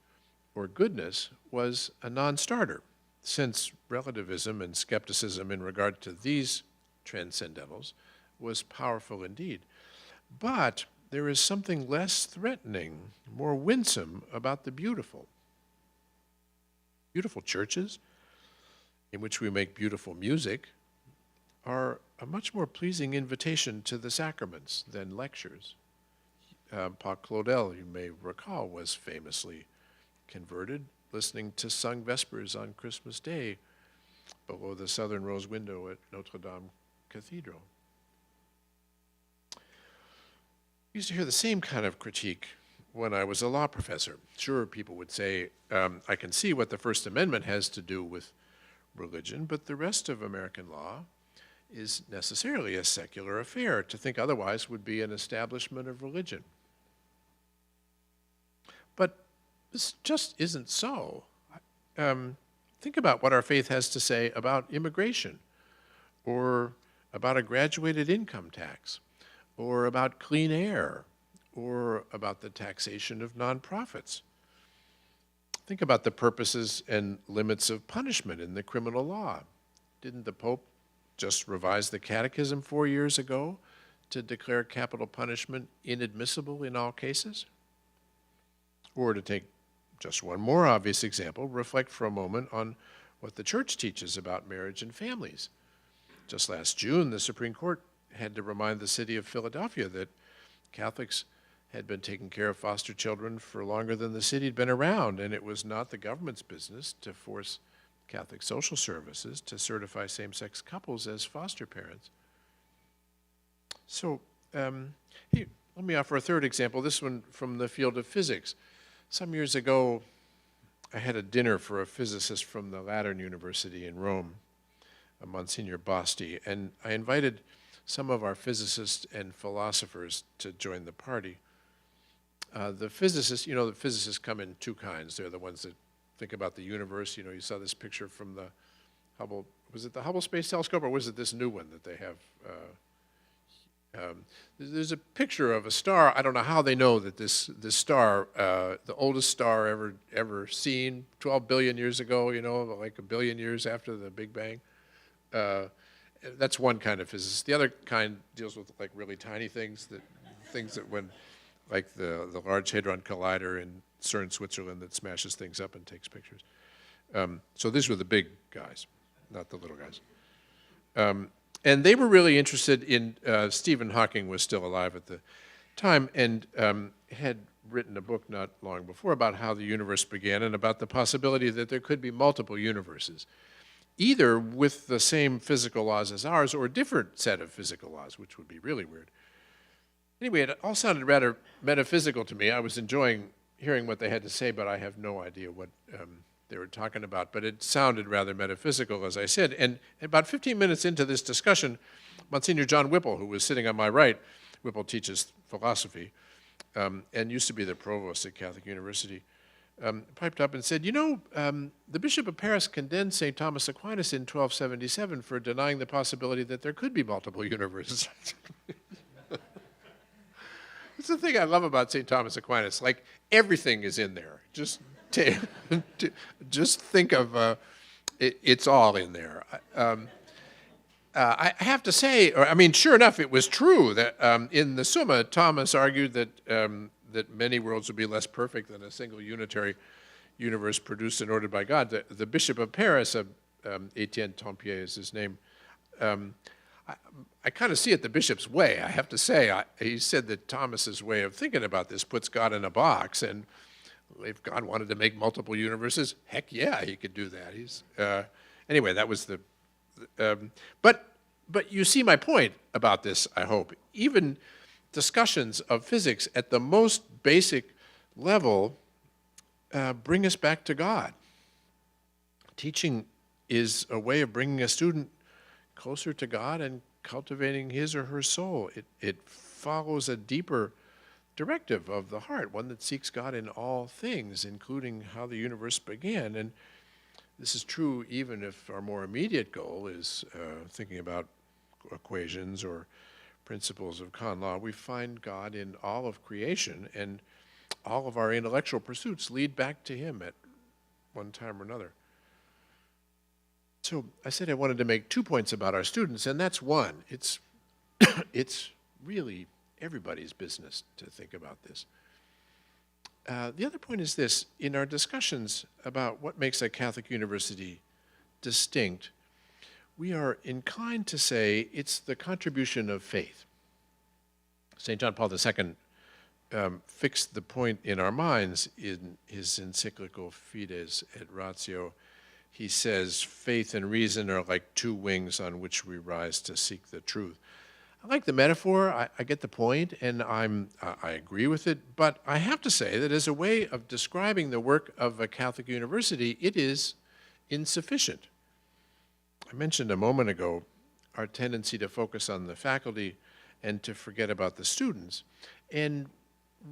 or goodness was a non-starter, since relativism and skepticism in regard to these transcendentals was powerful indeed. But there is something less threatening, more winsome about the beautiful. Beautiful churches, in which we make beautiful music, are a much more pleasing invitation to the sacraments than lectures. Paul Claudel, you may recall, was famously converted listening to sung vespers on Christmas Day below the southern rose window at Notre Dame Cathedral. I used to hear the same kind of critique when I was a law professor. Sure, people would say, I can see what the First Amendment has to do with religion, but the rest of American law is necessarily a secular affair. To think otherwise would be an establishment of religion. But this just isn't so. Think about what our faith has to say about immigration, or about a graduated income tax, or about clean air, or about the taxation of nonprofits. Think about the purposes and limits of punishment in the criminal law. Didn't the Pope just revise the Catechism 4 years ago to declare capital punishment inadmissible in all cases? Or to take just one more obvious example, reflect for a moment on what the Church teaches about marriage and families. Just last June, the Supreme Court had to remind the city of Philadelphia that Catholics had been taking care of foster children for longer than the city had been around, and it was not the government's business to force Catholic social services to certify same-sex couples as foster parents. So, hey, let me offer a third example, this one from the field of physics. Some years ago, I had a dinner for a physicist from the Lateran University in Rome, Monsignor Bosti, and I invited some of our physicists and philosophers to join the party. The physicists, the physicists come in two kinds. They're the ones that think about the universe. You saw this picture from the Hubble, was it the Hubble Space Telescope, or was it this new one that they have? There's a picture of a star. I don't know how they know that this star, the oldest star ever seen, 12 billion years ago, like a billion years after the Big Bang. That's one kind of physicist. The other kind deals with like really tiny things that when, like the Large Hadron Collider in CERN, Switzerland, that smashes things up and takes pictures. So these were the big guys, not the little guys. And they were really interested in, Stephen Hawking was still alive at the time and had written a book not long before about how the universe began and about the possibility that there could be multiple universes, either with the same physical laws as ours or a different set of physical laws, which would be really weird. Anyway, it all sounded rather metaphysical to me. I was enjoying hearing what they had to say, but I have no idea what they were talking about. But it sounded rather metaphysical, as I said. And about 15 minutes into this discussion, Monsignor John Whipple, who was sitting on my right, Whipple teaches philosophy and used to be the provost at Catholic University, piped up and said, the Bishop of Paris condemned St. Thomas Aquinas in 1277 for denying the possibility that there could be multiple universes. That's the thing I love about St. Thomas Aquinas. Like, everything is in there. Just think of it's all in there. I have to say, sure enough, it was true that in the Summa, Thomas argued that many worlds would be less perfect than a single unitary universe produced and ordered by God. The Bishop of Paris, Etienne Tempier is his name, I kind of see it the bishop's way, I have to say. He said that Thomas's way of thinking about this puts God in a box, and if God wanted to make multiple universes, heck yeah, he could do that. Anyway, that was but you see my point about this, I hope. Even discussions of physics at the most basic level bring us back to God. Teaching is a way of bringing a student closer to God and cultivating his or her soul. It follows a deeper directive of the heart, one that seeks God in all things, including how the universe began. And this is true even if our more immediate goal is thinking about equations or principles of con law. We find God in all of creation, and all of our intellectual pursuits lead back to him at one time or another. So I said I wanted to make 2 points about our students, and that's one. It's really everybody's business to think about this. The other point is this. In our discussions about what makes a Catholic university distinct, we are inclined to say it's the contribution of faith. St. John Paul II fixed the point in our minds in his encyclical Fides et Ratio. He says, faith and reason are like two wings on which we rise to seek the truth. I like the metaphor, I get the point, and I agree with it, but I have to say that as a way of describing the work of a Catholic university, it is insufficient. I mentioned a moment ago our tendency to focus on the faculty and to forget about the students, and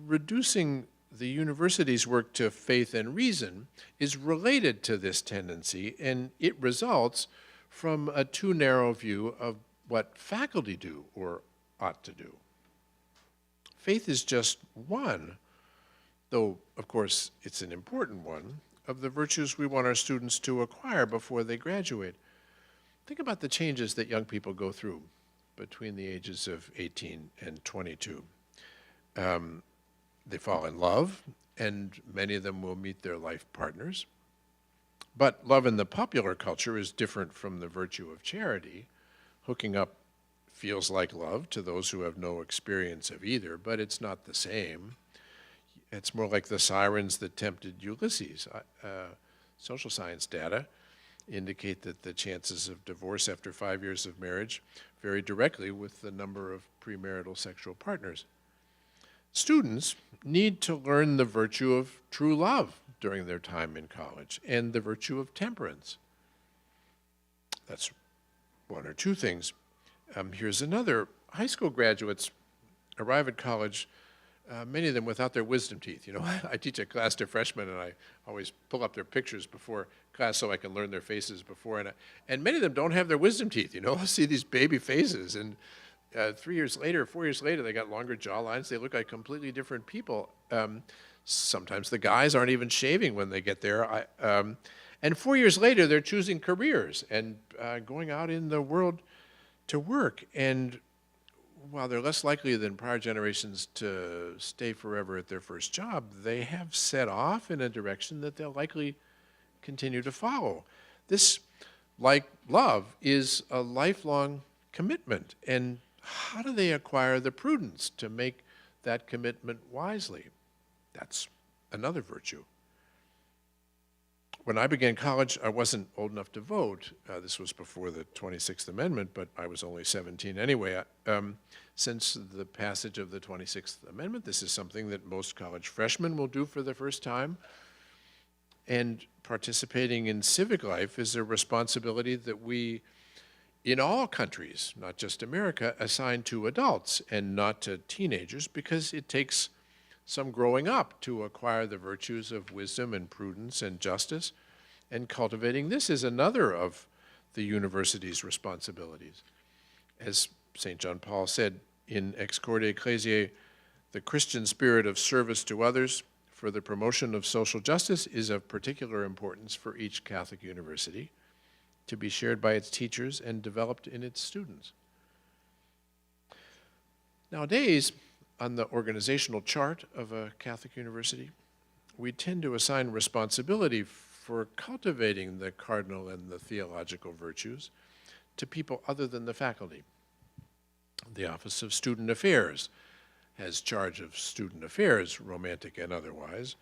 reducing the university's work to faith and reason is related to this tendency, and it results from a too narrow view of what faculty do or ought to do. Faith is just one, though, of course, it's an important one, of the virtues we want our students to acquire before they graduate. Think about the changes that young people go through between the ages of 18 and 22. They fall in love, and many of them will meet their life partners. But love in the popular culture is different from the virtue of charity. Hooking up feels like love to those who have no experience of either, but it's not the same. It's more like the sirens that tempted Ulysses. Social science data indicate that the chances of divorce after 5 years of marriage vary directly with the number of premarital sexual partners. Students need to learn the virtue of true love during their time in college and the virtue of temperance. That's one or two things. Here's another. High school graduates arrive at college, many of them without their wisdom teeth. You know, I teach a class to freshmen, and I always pull up their pictures before class so I can learn their faces before. And many of them don't have their wisdom teeth. You know, I see these baby faces, and 3 years later, 4 years later, they got longer jawlines. They look like completely different people. Sometimes the guys aren't even shaving when they get there. And 4 years later, they're choosing careers and going out in the world to work. And while they're less likely than prior generations to stay forever at their first job, they have set off in a direction that they'll likely continue to follow. This, like love, is a lifelong commitment. And how do they acquire the prudence to make that commitment wisely? That's another virtue. When I began college, I wasn't old enough to vote. This was before the 26th Amendment, but I was only 17 anyway. Since the passage of the 26th Amendment, this is something that most college freshmen will do for the first time. And participating in civic life is a responsibility that we, in all countries, not just America, assign to adults and not to teenagers, because it takes some growing up to acquire the virtues of wisdom and prudence and justice, and cultivating this is another of the university's responsibilities. As St. John Paul said in Corde, Ecclesiae, the Christian spirit of service to others for the promotion of social justice is of particular importance for each Catholic university, to be shared by its teachers and developed in its students. Nowadays, on the organizational chart of a Catholic university, we tend to assign responsibility for cultivating the cardinal and the theological virtues to people other than the faculty. The Office of Student Affairs has charge of student affairs, romantic and otherwise.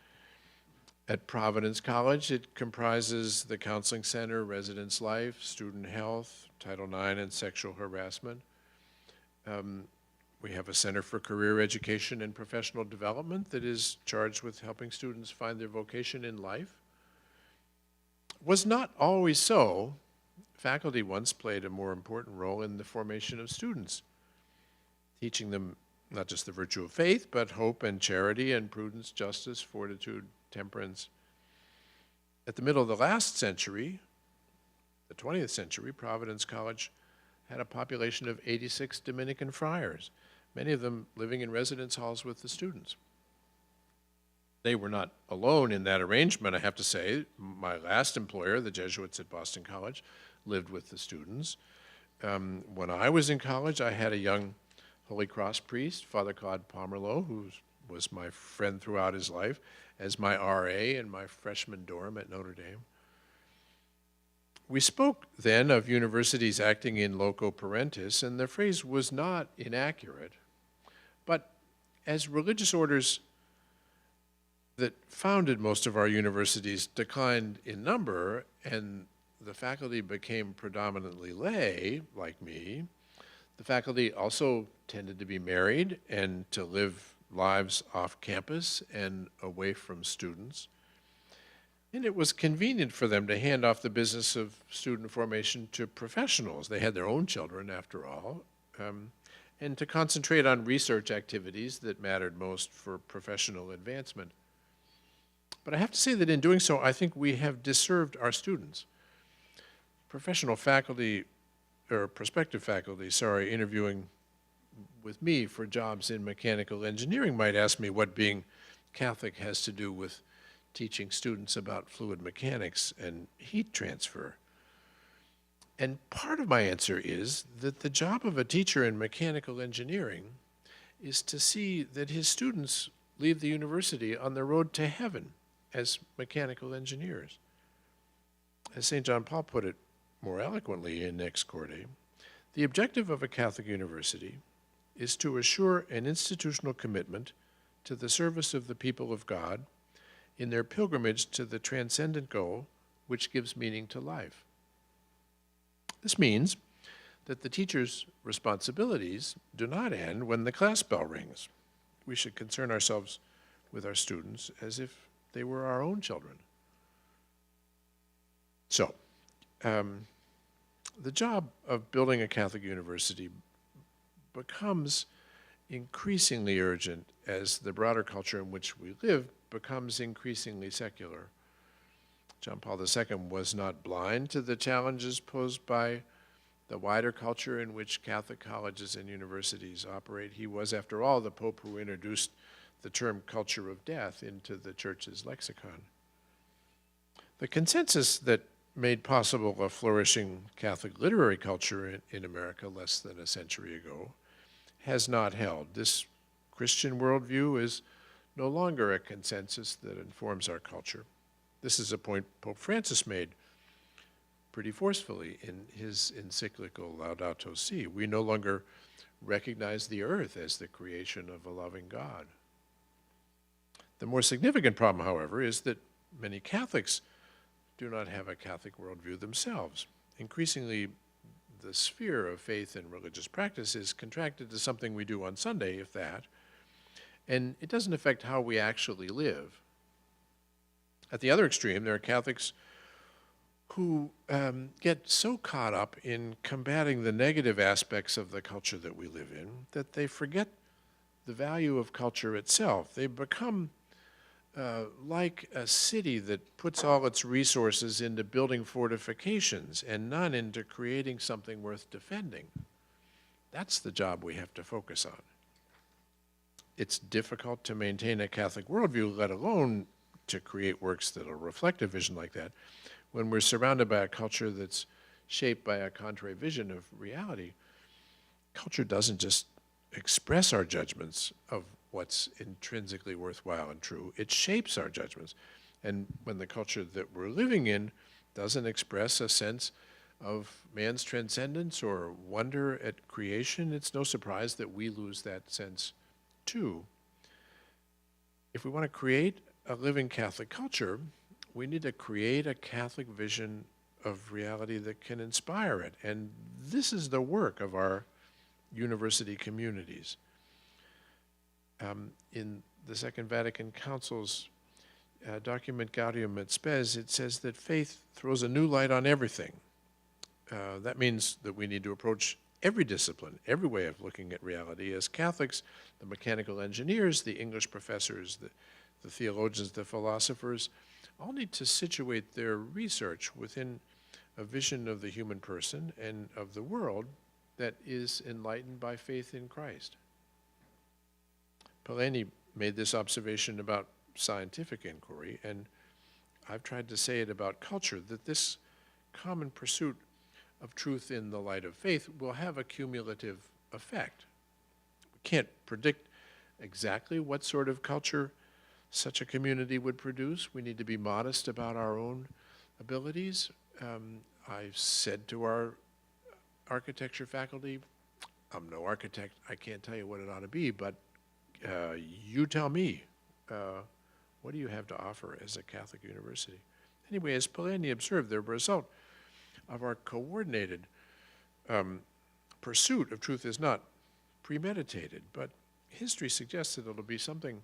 At Providence College, it comprises the Counseling Center, Residence Life, Student Health, Title IX, and Sexual Harassment. We have a Center for Career Education and Professional Development that is charged with helping students find their vocation in life. Was not always so. Faculty once played a more important role in the formation of students, teaching them not just the virtue of faith, but hope and charity and prudence, justice, fortitude, temperance. At the middle of the last century, the 20th century, Providence College had a population of 86 Dominican friars, many of them living in residence halls with the students. They were not alone in that arrangement, I have to say. My last employer, the Jesuits at Boston College, lived with the students. When I was in college, I had a young Holy Cross priest, Father Claude Pomerleau, who was my friend throughout his life, as my RA in my freshman dorm at Notre Dame. We spoke then of universities acting in loco parentis, and the phrase was not inaccurate. But as religious orders that founded most of our universities declined in number, and the faculty became predominantly lay, like me, the faculty also tended to be married and to live lives off campus and away from students. And it was convenient for them to hand off the business of student formation to professionals. They had their own children, after all, and to concentrate on research activities that mattered most for professional advancement. But I have to say that in doing so, I think we have disserved our students. Professional faculty, or prospective faculty, sorry, interviewing with me for jobs in mechanical engineering might ask me what being Catholic has to do with teaching students about fluid mechanics and heat transfer. And part of my answer is that the job of a teacher in mechanical engineering is to see that his students leave the university on the road to heaven as mechanical engineers. As St. John Paul put it more eloquently in Ex Corde, the objective of a Catholic university is to assure an institutional commitment to the service of the people of God in their pilgrimage to the transcendent goal which gives meaning to life. This means that the teacher's responsibilities do not end when the class bell rings. We should concern ourselves with our students as if they were our own children. So, the job of building a Catholic university becomes increasingly urgent as the broader culture in which we live becomes increasingly secular. John Paul II was not blind to the challenges posed by the wider culture in which Catholic colleges and universities operate. He was, after all, the Pope who introduced the term culture of death into the Church's lexicon. The consensus that made possible a flourishing Catholic literary culture in America less than a century ago has not held. This Christian worldview is no longer a consensus that informs our culture. This is a point Pope Francis made pretty forcefully in his encyclical Laudato Si. We no longer recognize the earth as the creation of a loving God. The more significant problem, however, is that many Catholics do not have a Catholic worldview themselves. Increasingly, the sphere of faith and religious practice is contracted to something we do on Sunday, if that, and it doesn't affect how we actually live. At the other extreme, there are Catholics who get so caught up in combating the negative aspects of the culture that we live in that they forget the value of culture itself. They become like a city that puts all its resources into building fortifications and none into creating something worth defending. That's the job we have to focus on. It's difficult to maintain a Catholic worldview, let alone to create works that will reflect a vision like that, when we're surrounded by a culture that's shaped by a contrary vision of reality. Culture doesn't just express our judgments of what's intrinsically worthwhile and true. It shapes our judgments. And when the culture that we're living in doesn't express a sense of man's transcendence or wonder at creation, it's no surprise that we lose that sense too. If we want to create a living Catholic culture, we need to create a Catholic vision of reality that can inspire it. And this is the work of our university communities. In the Second Vatican Council's document Gaudium et Spes, it says that faith throws a new light on everything. That means that we need to approach every discipline, every way of looking at reality. As Catholics, the mechanical engineers, the English professors, the theologians, the philosophers, all need to situate their research within a vision of the human person and of the world that is enlightened by faith in Christ. Polanyi made this observation about scientific inquiry, and I've tried to say it about culture, that this common pursuit of truth in the light of faith will have a cumulative effect. We can't predict exactly what sort of culture such a community would produce. We need to be modest about our own abilities. I've said to our architecture faculty, I'm no architect, I can't tell you what it ought to be, but you tell me, what do you have to offer as a Catholic university? Anyway, as Polanyi observed, the result of our coordinated pursuit of truth is not premeditated, but history suggests that it'll be something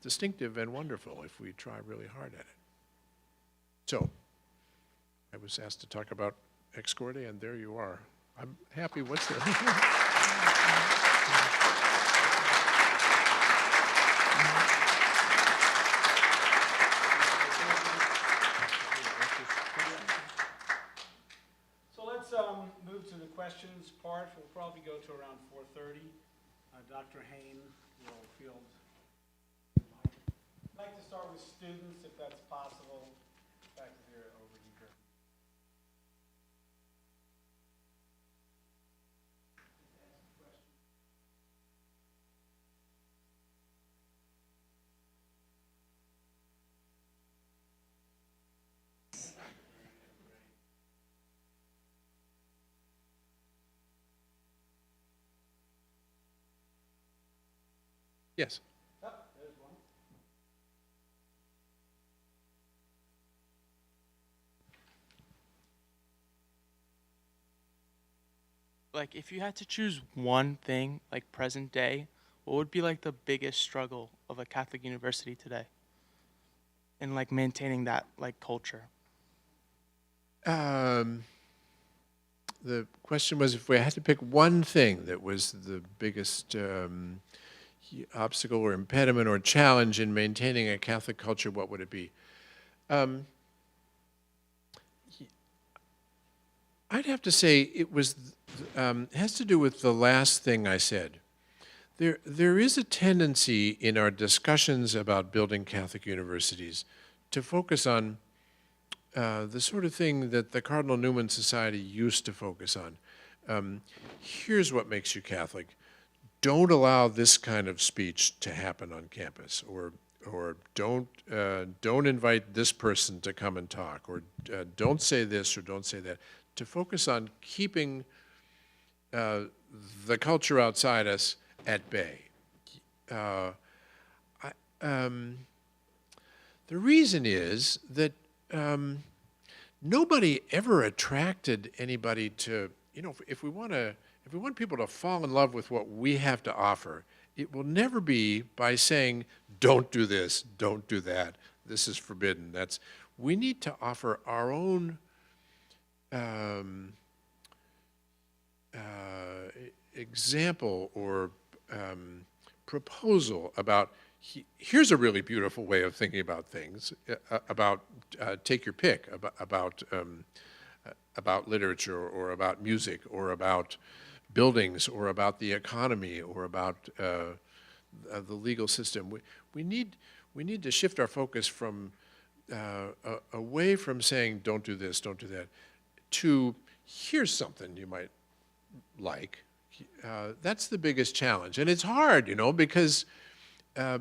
distinctive and wonderful if we try really hard at it. So, I was asked to talk about Ex Corde, and there you are. I'm happy. What's the... So let's move to the questions part. We'll probably go to around 4:30. Dr. Hain will field. I'd like to start with students, if that's possible. Back there, over here. Yes. Oh, there's one. Like, if you had to choose one thing, like present day, what would be like the biggest struggle of a Catholic university today in like maintaining that like culture? The question was if we had to pick one thing that was the biggest obstacle or impediment or challenge in maintaining a Catholic culture, what would it be? I'd have to say it was has to do with the last thing I said. There is a tendency in our discussions about building Catholic universities to focus on the sort of thing that the Cardinal Newman Society used to focus on. Here's what makes you Catholic. Don't allow this kind of speech to happen on campus, or don't invite this person to come and talk, or don't say this or don't say that. To focus on keeping the culture outside us at bay. The reason is that nobody ever attracted anybody to, if we want people to fall in love with what we have to offer, it will never be by saying, don't do this, don't do that, this is forbidden. We need to offer our own example or proposal about here's a really beautiful way of thinking about things, about take your pick, about literature or about music or about buildings or about the economy or about the legal system. We need to shift our focus from away from saying don't do this, don't do that, to here's something you might like. That's the biggest challenge. And it's hard, because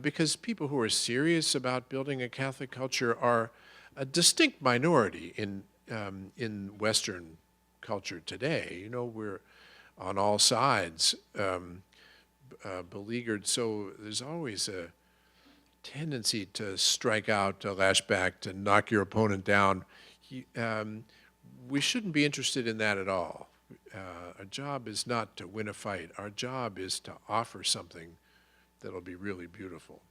because people who are serious about building a Catholic culture are a distinct minority in Western culture today. You know, we're on all sides beleaguered, so there's always a tendency to strike out, to lash back, to knock your opponent down. We shouldn't be interested in that at all. Our job is not to win a fight. Our job is to offer something that'll be really beautiful.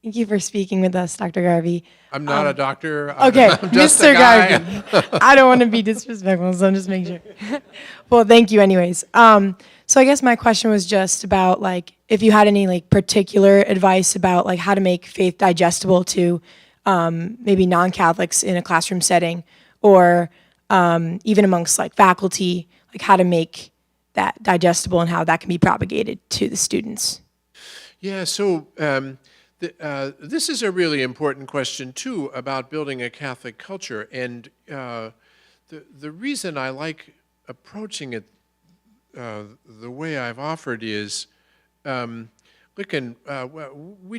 Thank you for speaking with us, Dr. Garvey. I'm not a doctor. Okay, I'm just Mr. a guy. Garvey. I don't want to be disrespectful, so I'm just making sure. Well, thank you anyways. So I guess my question was just about like if you had any like particular advice about like how to make faith digestible to maybe non-Catholics in a classroom setting, or even amongst like faculty, like how to make that digestible and how that can be propagated to the students. Yeah, so this is a really important question, too, about building a Catholic culture. And the reason I like approaching it the way I've offered is, we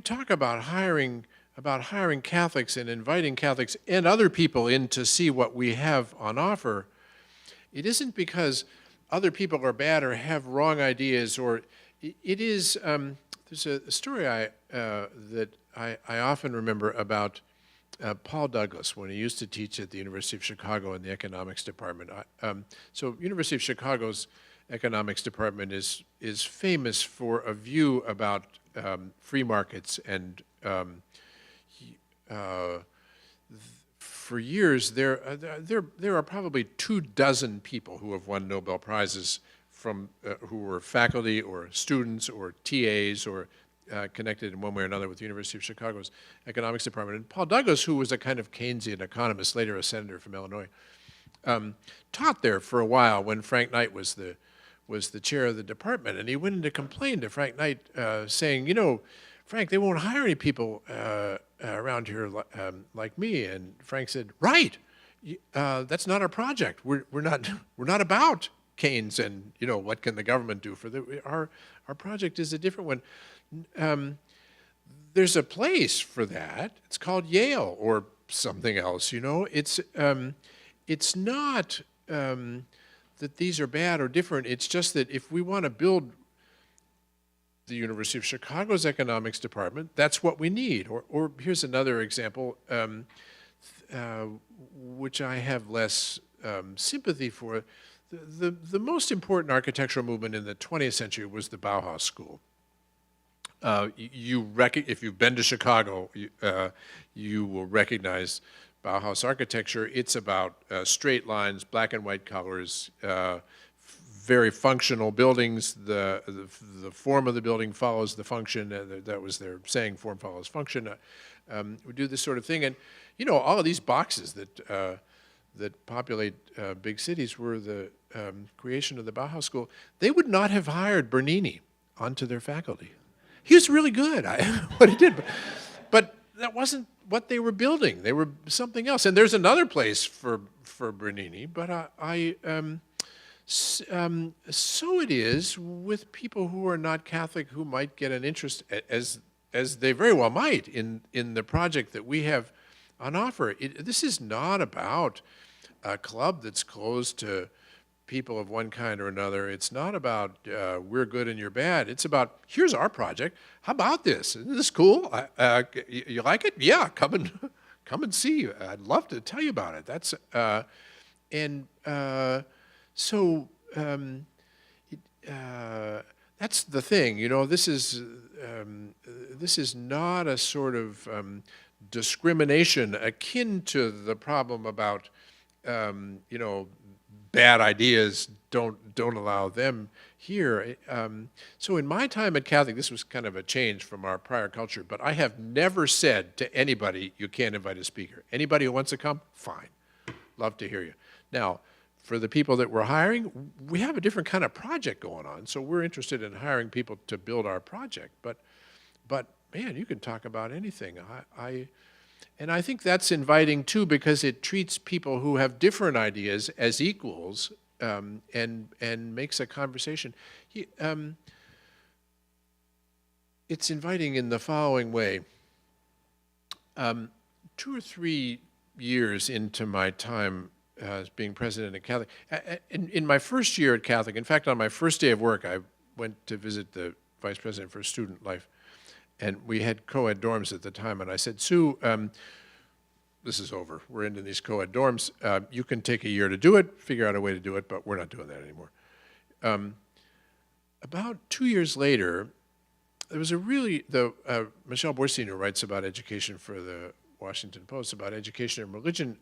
talk about hiring Catholics and inviting Catholics and other people in to see what we have on offer. It isn't because other people are bad or have wrong ideas, or it is. There's a story that I often remember about Paul Douglas when he used to teach at the University of Chicago in the economics department. So University of Chicago's economics department is famous for a view about free markets, and for years there are probably 24 people who have won Nobel Prizes from who were faculty or students or TAs or connected in one way or another with the University of Chicago's economics department. And Paul Douglas, who was a kind of Keynesian economist, later a senator from Illinois, taught there for a while when Frank Knight was the chair of the department. And he went in to complain to Frank Knight, saying, you know, Frank, they won't hire any people around here like me. And Frank said, right, that's not our project. We're not about Keynes and, you know, what can the government do for our project is a different one. There's a place for that. It's called Yale or something else, you know. It's not that these are bad or different. It's just that if we want to build the University of Chicago's economics department, that's what we need. Or here's another example, which I have less sympathy for. The most important architectural movement in the 20th century was the Bauhaus School. If you've been to Chicago, you will recognize Bauhaus architecture. It's about straight lines, black and white colors, very functional buildings. The form of the building follows the function. That was their saying, form follows function. We do this sort of thing. And, you know, all of these boxes that populate big cities were the creation of the Bauhaus School. They would not have hired Bernini onto their faculty. He was really good, what he did. But that wasn't what they were building. They were something else. And there's another place for Bernini, but so it is with people who are not Catholic who might get an interest, as they very well might, in the project that we have on offer. This is not about a club that's closed to people of one kind or another. It's not about we're good and you're bad. It's about, here's our project. How about this? Isn't this cool? You like it? Yeah, come and see. I'd love to tell you about it. That's that's the thing. You know, this is not a sort of discrimination akin to the problem about you know, bad ideas, don't allow them here. So in my time at Catholic, this was kind of a change from our prior culture, but I have never said to anybody, you can't invite a speaker. Anybody who wants to come, fine. Love to hear you. Now, for the people that we're hiring, we have a different kind of project going on, so we're interested in hiring people to build our project. But man, you can talk about anything. And I think that's inviting too, because it treats people who have different ideas as equals and makes a conversation. It's inviting in the following way. 2 or 3 years into my time as being president at Catholic, in my first year at Catholic, in fact, on my first day of work, I went to visit the vice president for student life, and we had co-ed dorms at the time, and I said, Sue, this is over. We're into these co-ed dorms. You can take a year to do it, figure out a way to do it, but we're not doing that anymore. About 2 years later, there was Michelle Borstein, who writes about education for the Washington Post, about education and religion,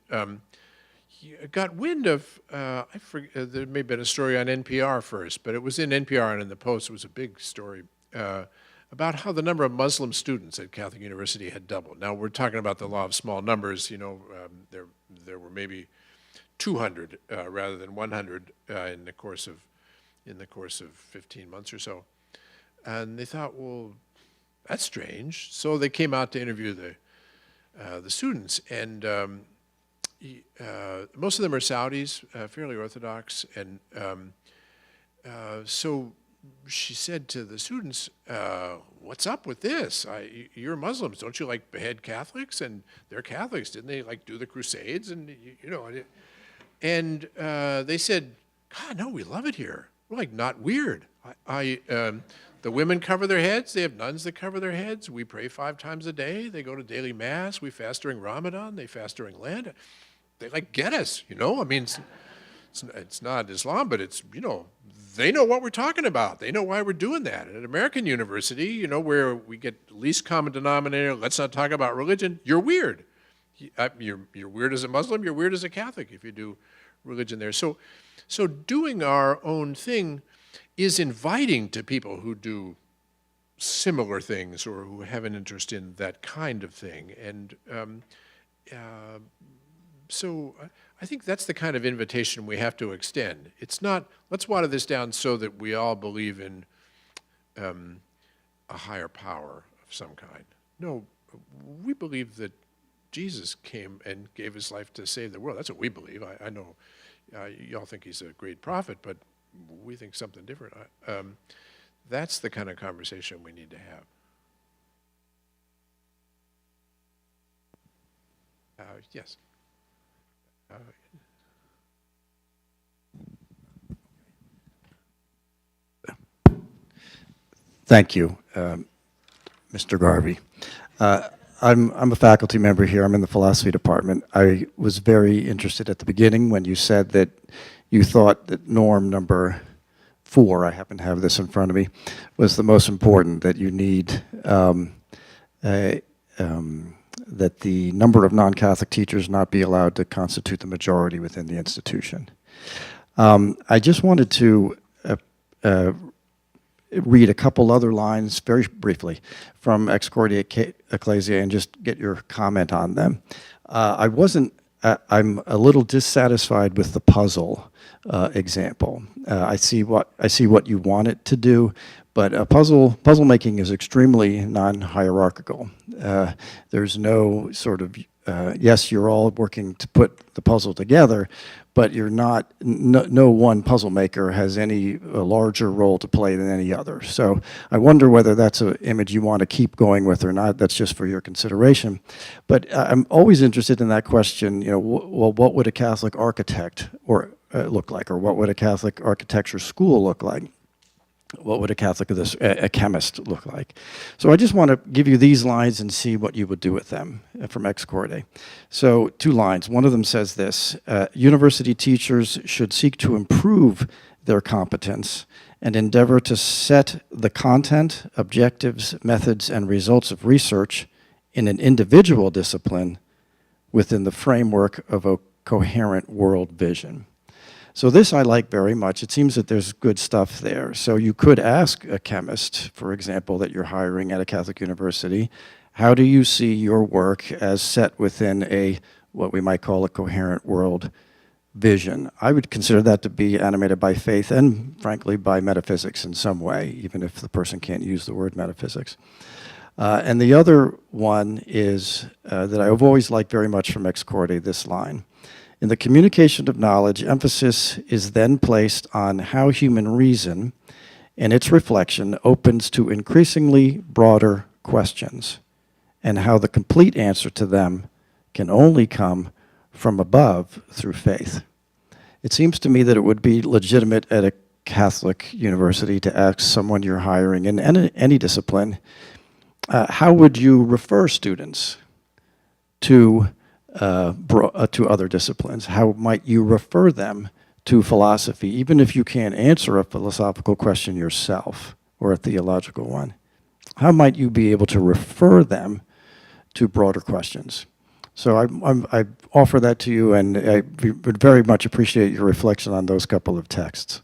he got wind of, I forget, there may have been a story on NPR first, but it was in NPR and in the Post. It was a big story about how the number of Muslim students at Catholic University had doubled. Now, we're talking about the law of small numbers. There were maybe 200 rather than 100 in the course of 15 months or so. And they thought, well, that's strange. So they came out to interview the students, and most of them are Saudis, fairly Orthodox, and so she said to the students, what's up with this? You're Muslims, don't you like behead Catholics? And they're Catholics, didn't they like do the Crusades? And and they said, God, no, we love it here. We're like not weird. The women cover their heads. They have nuns that cover their heads. We pray 5 times a day. They go to daily mass. We fast during Ramadan. They fast during Lent. They like get us, I mean, it's not Islam, but it's, they know what we're talking about. They know why we're doing that. At an American university, where we get least common denominator, let's not talk about religion, you're weird. You're weird as a Muslim, you're weird as a Catholic if you do religion there. So doing our own thing is inviting to people who do similar things or who have an interest in that kind of thing. And so I think that's the kind of invitation we have to extend. It's not, let's water this down so that we all believe in a higher power of some kind. No, we believe that Jesus came and gave his life to save the world. That's what we believe. I know y'all think he's a great prophet, but we think something different. That's the kind of conversation we need to have. Yes. Thank you, Mr. Garvey. I'm a faculty member here. I'm in the philosophy department. I was very interested at the beginning when you said that you thought that norm number 4, I happen to have this in front of me, was the most important, that you need that the number of non-Catholic teachers not be allowed to constitute the majority within the institution. I just wanted to read a couple other lines very briefly from Corde, Ecclesiae and just get your comment on them. I'm a little dissatisfied with the puzzle example. I see what you want it to do, but puzzle making is extremely non-hierarchical. There's no sort of yes, you're all working to put the puzzle together, but you're not. No one puzzle maker has a larger role to play than any other. So I wonder whether that's an image you want to keep going with or not. That's just for your consideration. But I'm always interested in that question. Well, what would a Catholic architect look like, or what would a Catholic architecture school look like? What would a chemist look like? So I just want to give you these lines and see what you would do with them from Corde. So 2 lines. One of them says this: university teachers should seek to improve their competence and endeavor to set the content, objectives, methods, and results of research in an individual discipline within the framework of a coherent world vision. So this I like very much. It seems that there's good stuff there. So you could ask a chemist, for example, that you're hiring at a Catholic university, how do you see your work as set within what we might call a coherent world vision? I would consider that to be animated by faith and, frankly, by metaphysics in some way, even if the person can't use the word metaphysics. And the other one is that I've always liked very much from Corde, this line. In the communication of knowledge, emphasis is then placed on how human reason and its reflection opens to increasingly broader questions, and how the complete answer to them can only come from above through faith. It seems to me that it would be legitimate at a Catholic university to ask someone you're hiring in any discipline, how would you refer students to other disciplines? How might you refer them to philosophy, even if you can't answer a philosophical question yourself or a theological one? How might you be able to refer them to broader questions? So I offer that to you, and I would very much appreciate your reflection on those couple of texts.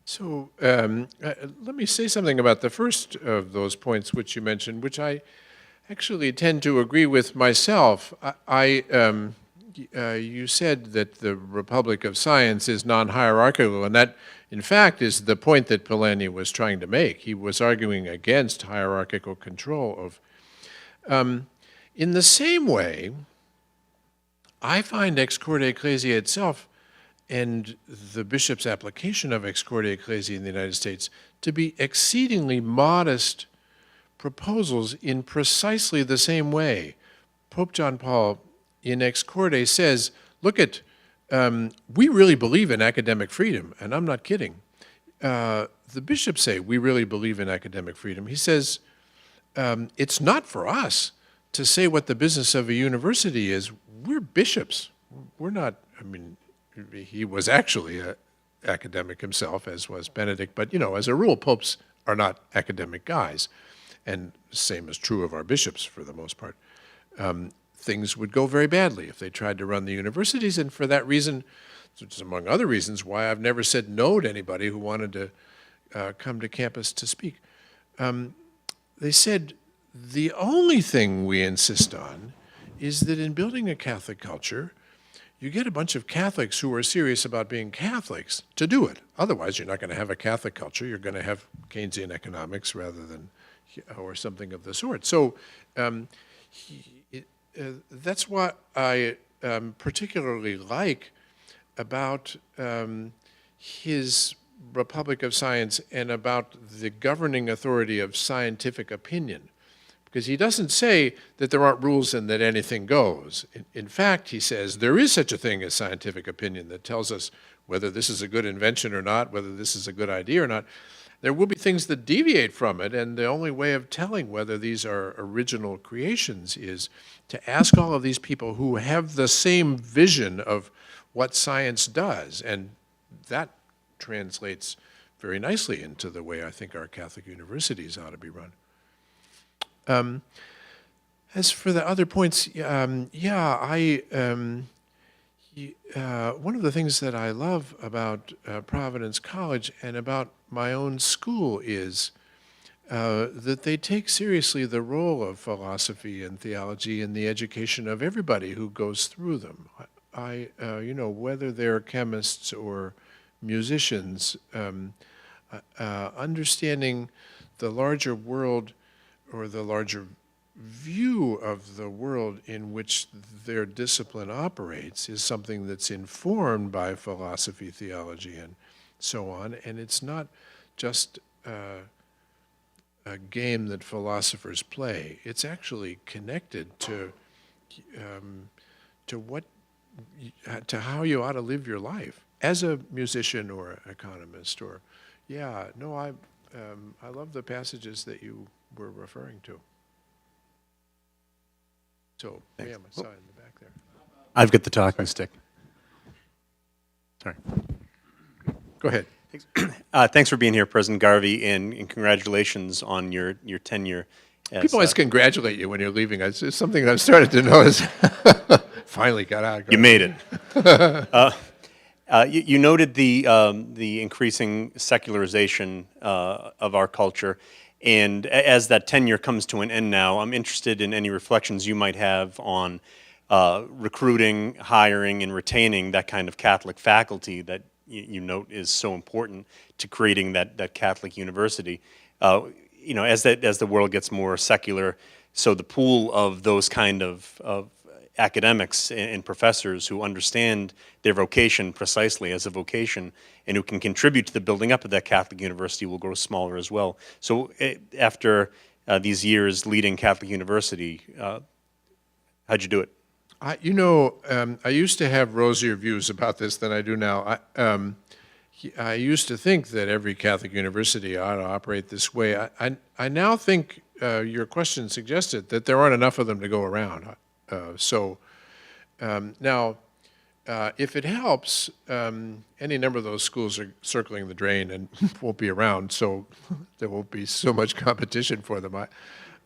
So let me say something about the first of those points which you mentioned, which I actually tend to agree with myself. You said that the Republic of Science is non-hierarchical, and that, in fact, is the point that Polanyi was trying to make. He was arguing against hierarchical control of. In the same way, I find Ex Corde Ecclesiae itself and the bishop's application of Ex Corde Ecclesiae in the United States to be exceedingly modest proposals in precisely the same way. Pope John Paul in Ex Corde says, look at, we really believe in academic freedom, and I'm not kidding. The bishops say, we really believe in academic freedom. He says, it's not for us to say what the business of a university is. We're bishops. We're not, I mean, he was actually an academic himself, as was Benedict, but, you know, as a rule, popes are not academic guys. And the same is true of our bishops, for the most part. Things would go very badly if they tried to run the universities, and for that reason, which is among other reasons why I've never said no to anybody who wanted to come to campus to speak. They said, the only thing we insist on is that in building a Catholic culture, you get a bunch of Catholics who are serious about being Catholics to do it. Otherwise, you're not going to have a Catholic culture. You're going to have Keynesian economics rather than, or something of the sort. So that's what I particularly like about his Republic of Science and about the governing authority of scientific opinion. Because he doesn't say that there aren't rules and that anything goes. In fact, he says there is such a thing as scientific opinion that tells us whether this is a good invention or not, whether this is a good idea or not. There will be things that deviate from it, and the only way of telling whether these are original creations is to ask all of these people who have the same vision of what science does, and that translates very nicely into the way I think our Catholic universities ought to be run. As for the other points, one of the things that I love about Providence College and about my own school is that they take seriously the role of philosophy and theology in the education of everybody who goes through them. You know, whether they're chemists or musicians, understanding the larger world or the larger view of the world in which their discipline operates is something that's informed by philosophy, theology, and so on. And it's not just a game that philosophers play. It's actually connected to how you ought to live your life as a musician or an economist. Or, I love the passages that you were referring to. So, Ma'am, I saw in the back there. I've got the talking stick. Sorry. Go ahead. Thanks for being here, President Garvey, and congratulations on your tenure. People always congratulate you when you're leaving. It's something that I've started to notice. Finally got out. You made it. You noted the increasing secularization of our culture, and as that tenure comes to an end now, I'm interested in any reflections you might have on recruiting, hiring, and retaining that kind of Catholic faculty that you note is so important to creating that Catholic university. You know, as the world gets more secular, so the pool of those kind of academics and professors who understand their vocation precisely as a vocation and who can contribute to the building up of that Catholic university will grow smaller as well. So after these years leading Catholic University, how'd you do it? I used to have rosier views about this than I do now. I used to think that every Catholic university ought to operate this way. I now think your question suggested that there aren't enough of them to go around. Now, if it helps, any number of those schools are circling the drain and won't be around, so there won't be so much competition for them.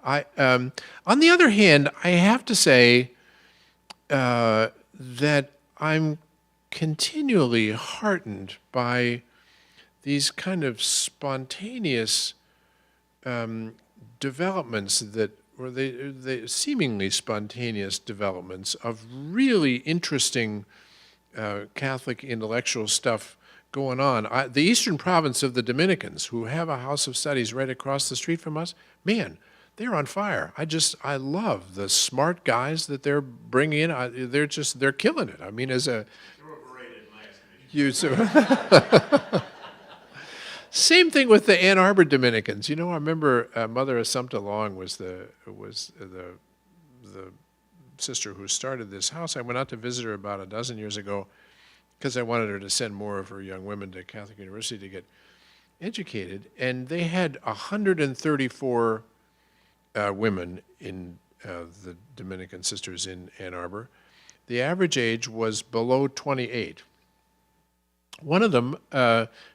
On the other hand, I have to say that I'm continually heartened by these kind of spontaneous developments or they seemingly spontaneous developments of really interesting Catholic intellectual stuff going on. The Eastern Province of the Dominicans, who have a house of studies right across the street from us, man, they're on fire. I love the smart guys that they're bringing in. They're killing it. I mean, as a same thing with the Ann Arbor Dominicans. I remember Mother Assumpta Long was the sister who started this house. I went out to visit her about a dozen years ago because I wanted her to send more of her young women to Catholic University to get educated. And they had 134 women in the Dominican sisters in Ann Arbor. The average age was below 28. One of them,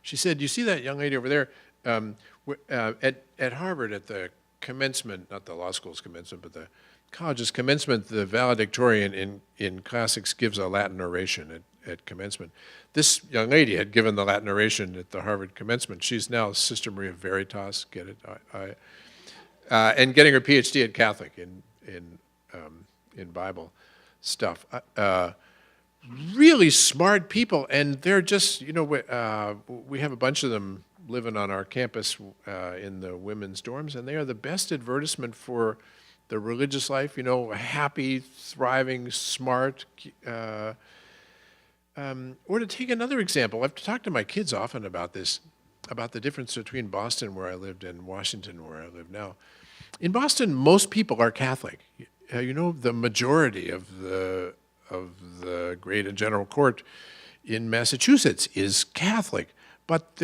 she said, "You see that young lady over there at Harvard at the commencement, not the law school's commencement, but the college's commencement, the valedictorian in classics gives a Latin oration at commencement." This young lady had given the Latin oration at the Harvard commencement. She's now Sister Maria Veritas, get it? And getting her PhD at Catholic in Bible stuff. Really smart people, and they're just, we have a bunch of them living on our campus in the women's dorms, and they are the best advertisement for the religious life, happy, thriving, smart. Or to take another example, I've talked to my kids often about this, about the difference between Boston, where I lived, and Washington, where I live now. In Boston, most people are Catholic. The majority of the great and general court in Massachusetts is Catholic, but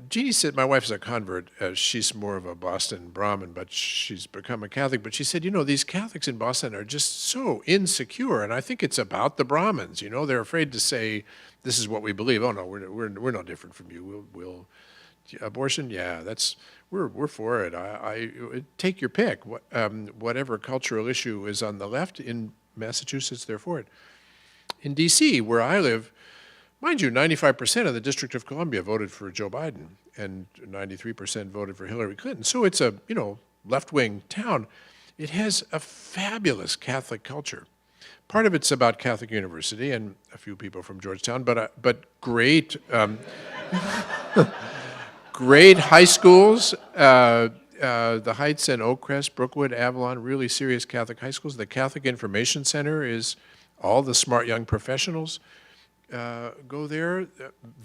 Jeannie said, my wife's a convert. She's more of a Boston Brahmin, but she's become a Catholic. But she said, these Catholics in Boston are just so insecure, and I think it's about the Brahmins. They're afraid to say, this is what we believe. Oh no, we're no different from you. We'll abortion, yeah, we're for it. I take your pick. Whatever cultural issue is on the left in Massachusetts, they're for it. In D.C., where I live, mind you, 95% of the District of Columbia voted for Joe Biden, and 93% voted for Hillary Clinton. So it's a left-wing town. It has a fabulous Catholic culture. Part of it's about Catholic University and a few people from Georgetown, but great. Great high schools, the Heights and Oakcrest, Brookwood, Avalon, really serious Catholic high schools. The Catholic Information Center is all the smart young professionals go there.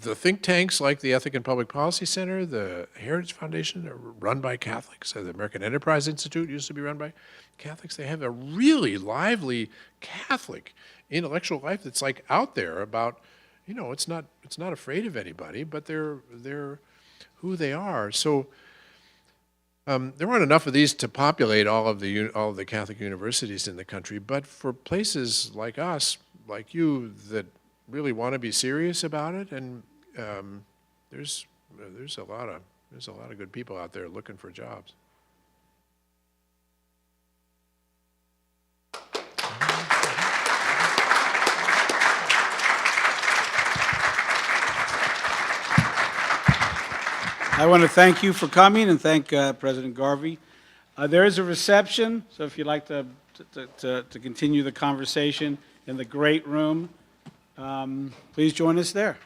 The think tanks like the Ethic and Public Policy Center, the Heritage Foundation are run by Catholics. The American Enterprise Institute used to be run by Catholics. They have a really lively Catholic intellectual life that's like out there about, it's not afraid of anybody, but they're who they are. So there aren't enough of these to populate all of the Catholic universities in the country, but for places like us, like you, that really want to be serious about it, and there's a lot of good people out there looking for jobs. I want to thank you for coming and thank President Garvey. There is a reception, so if you'd like to continue the conversation in the great room, please join us there.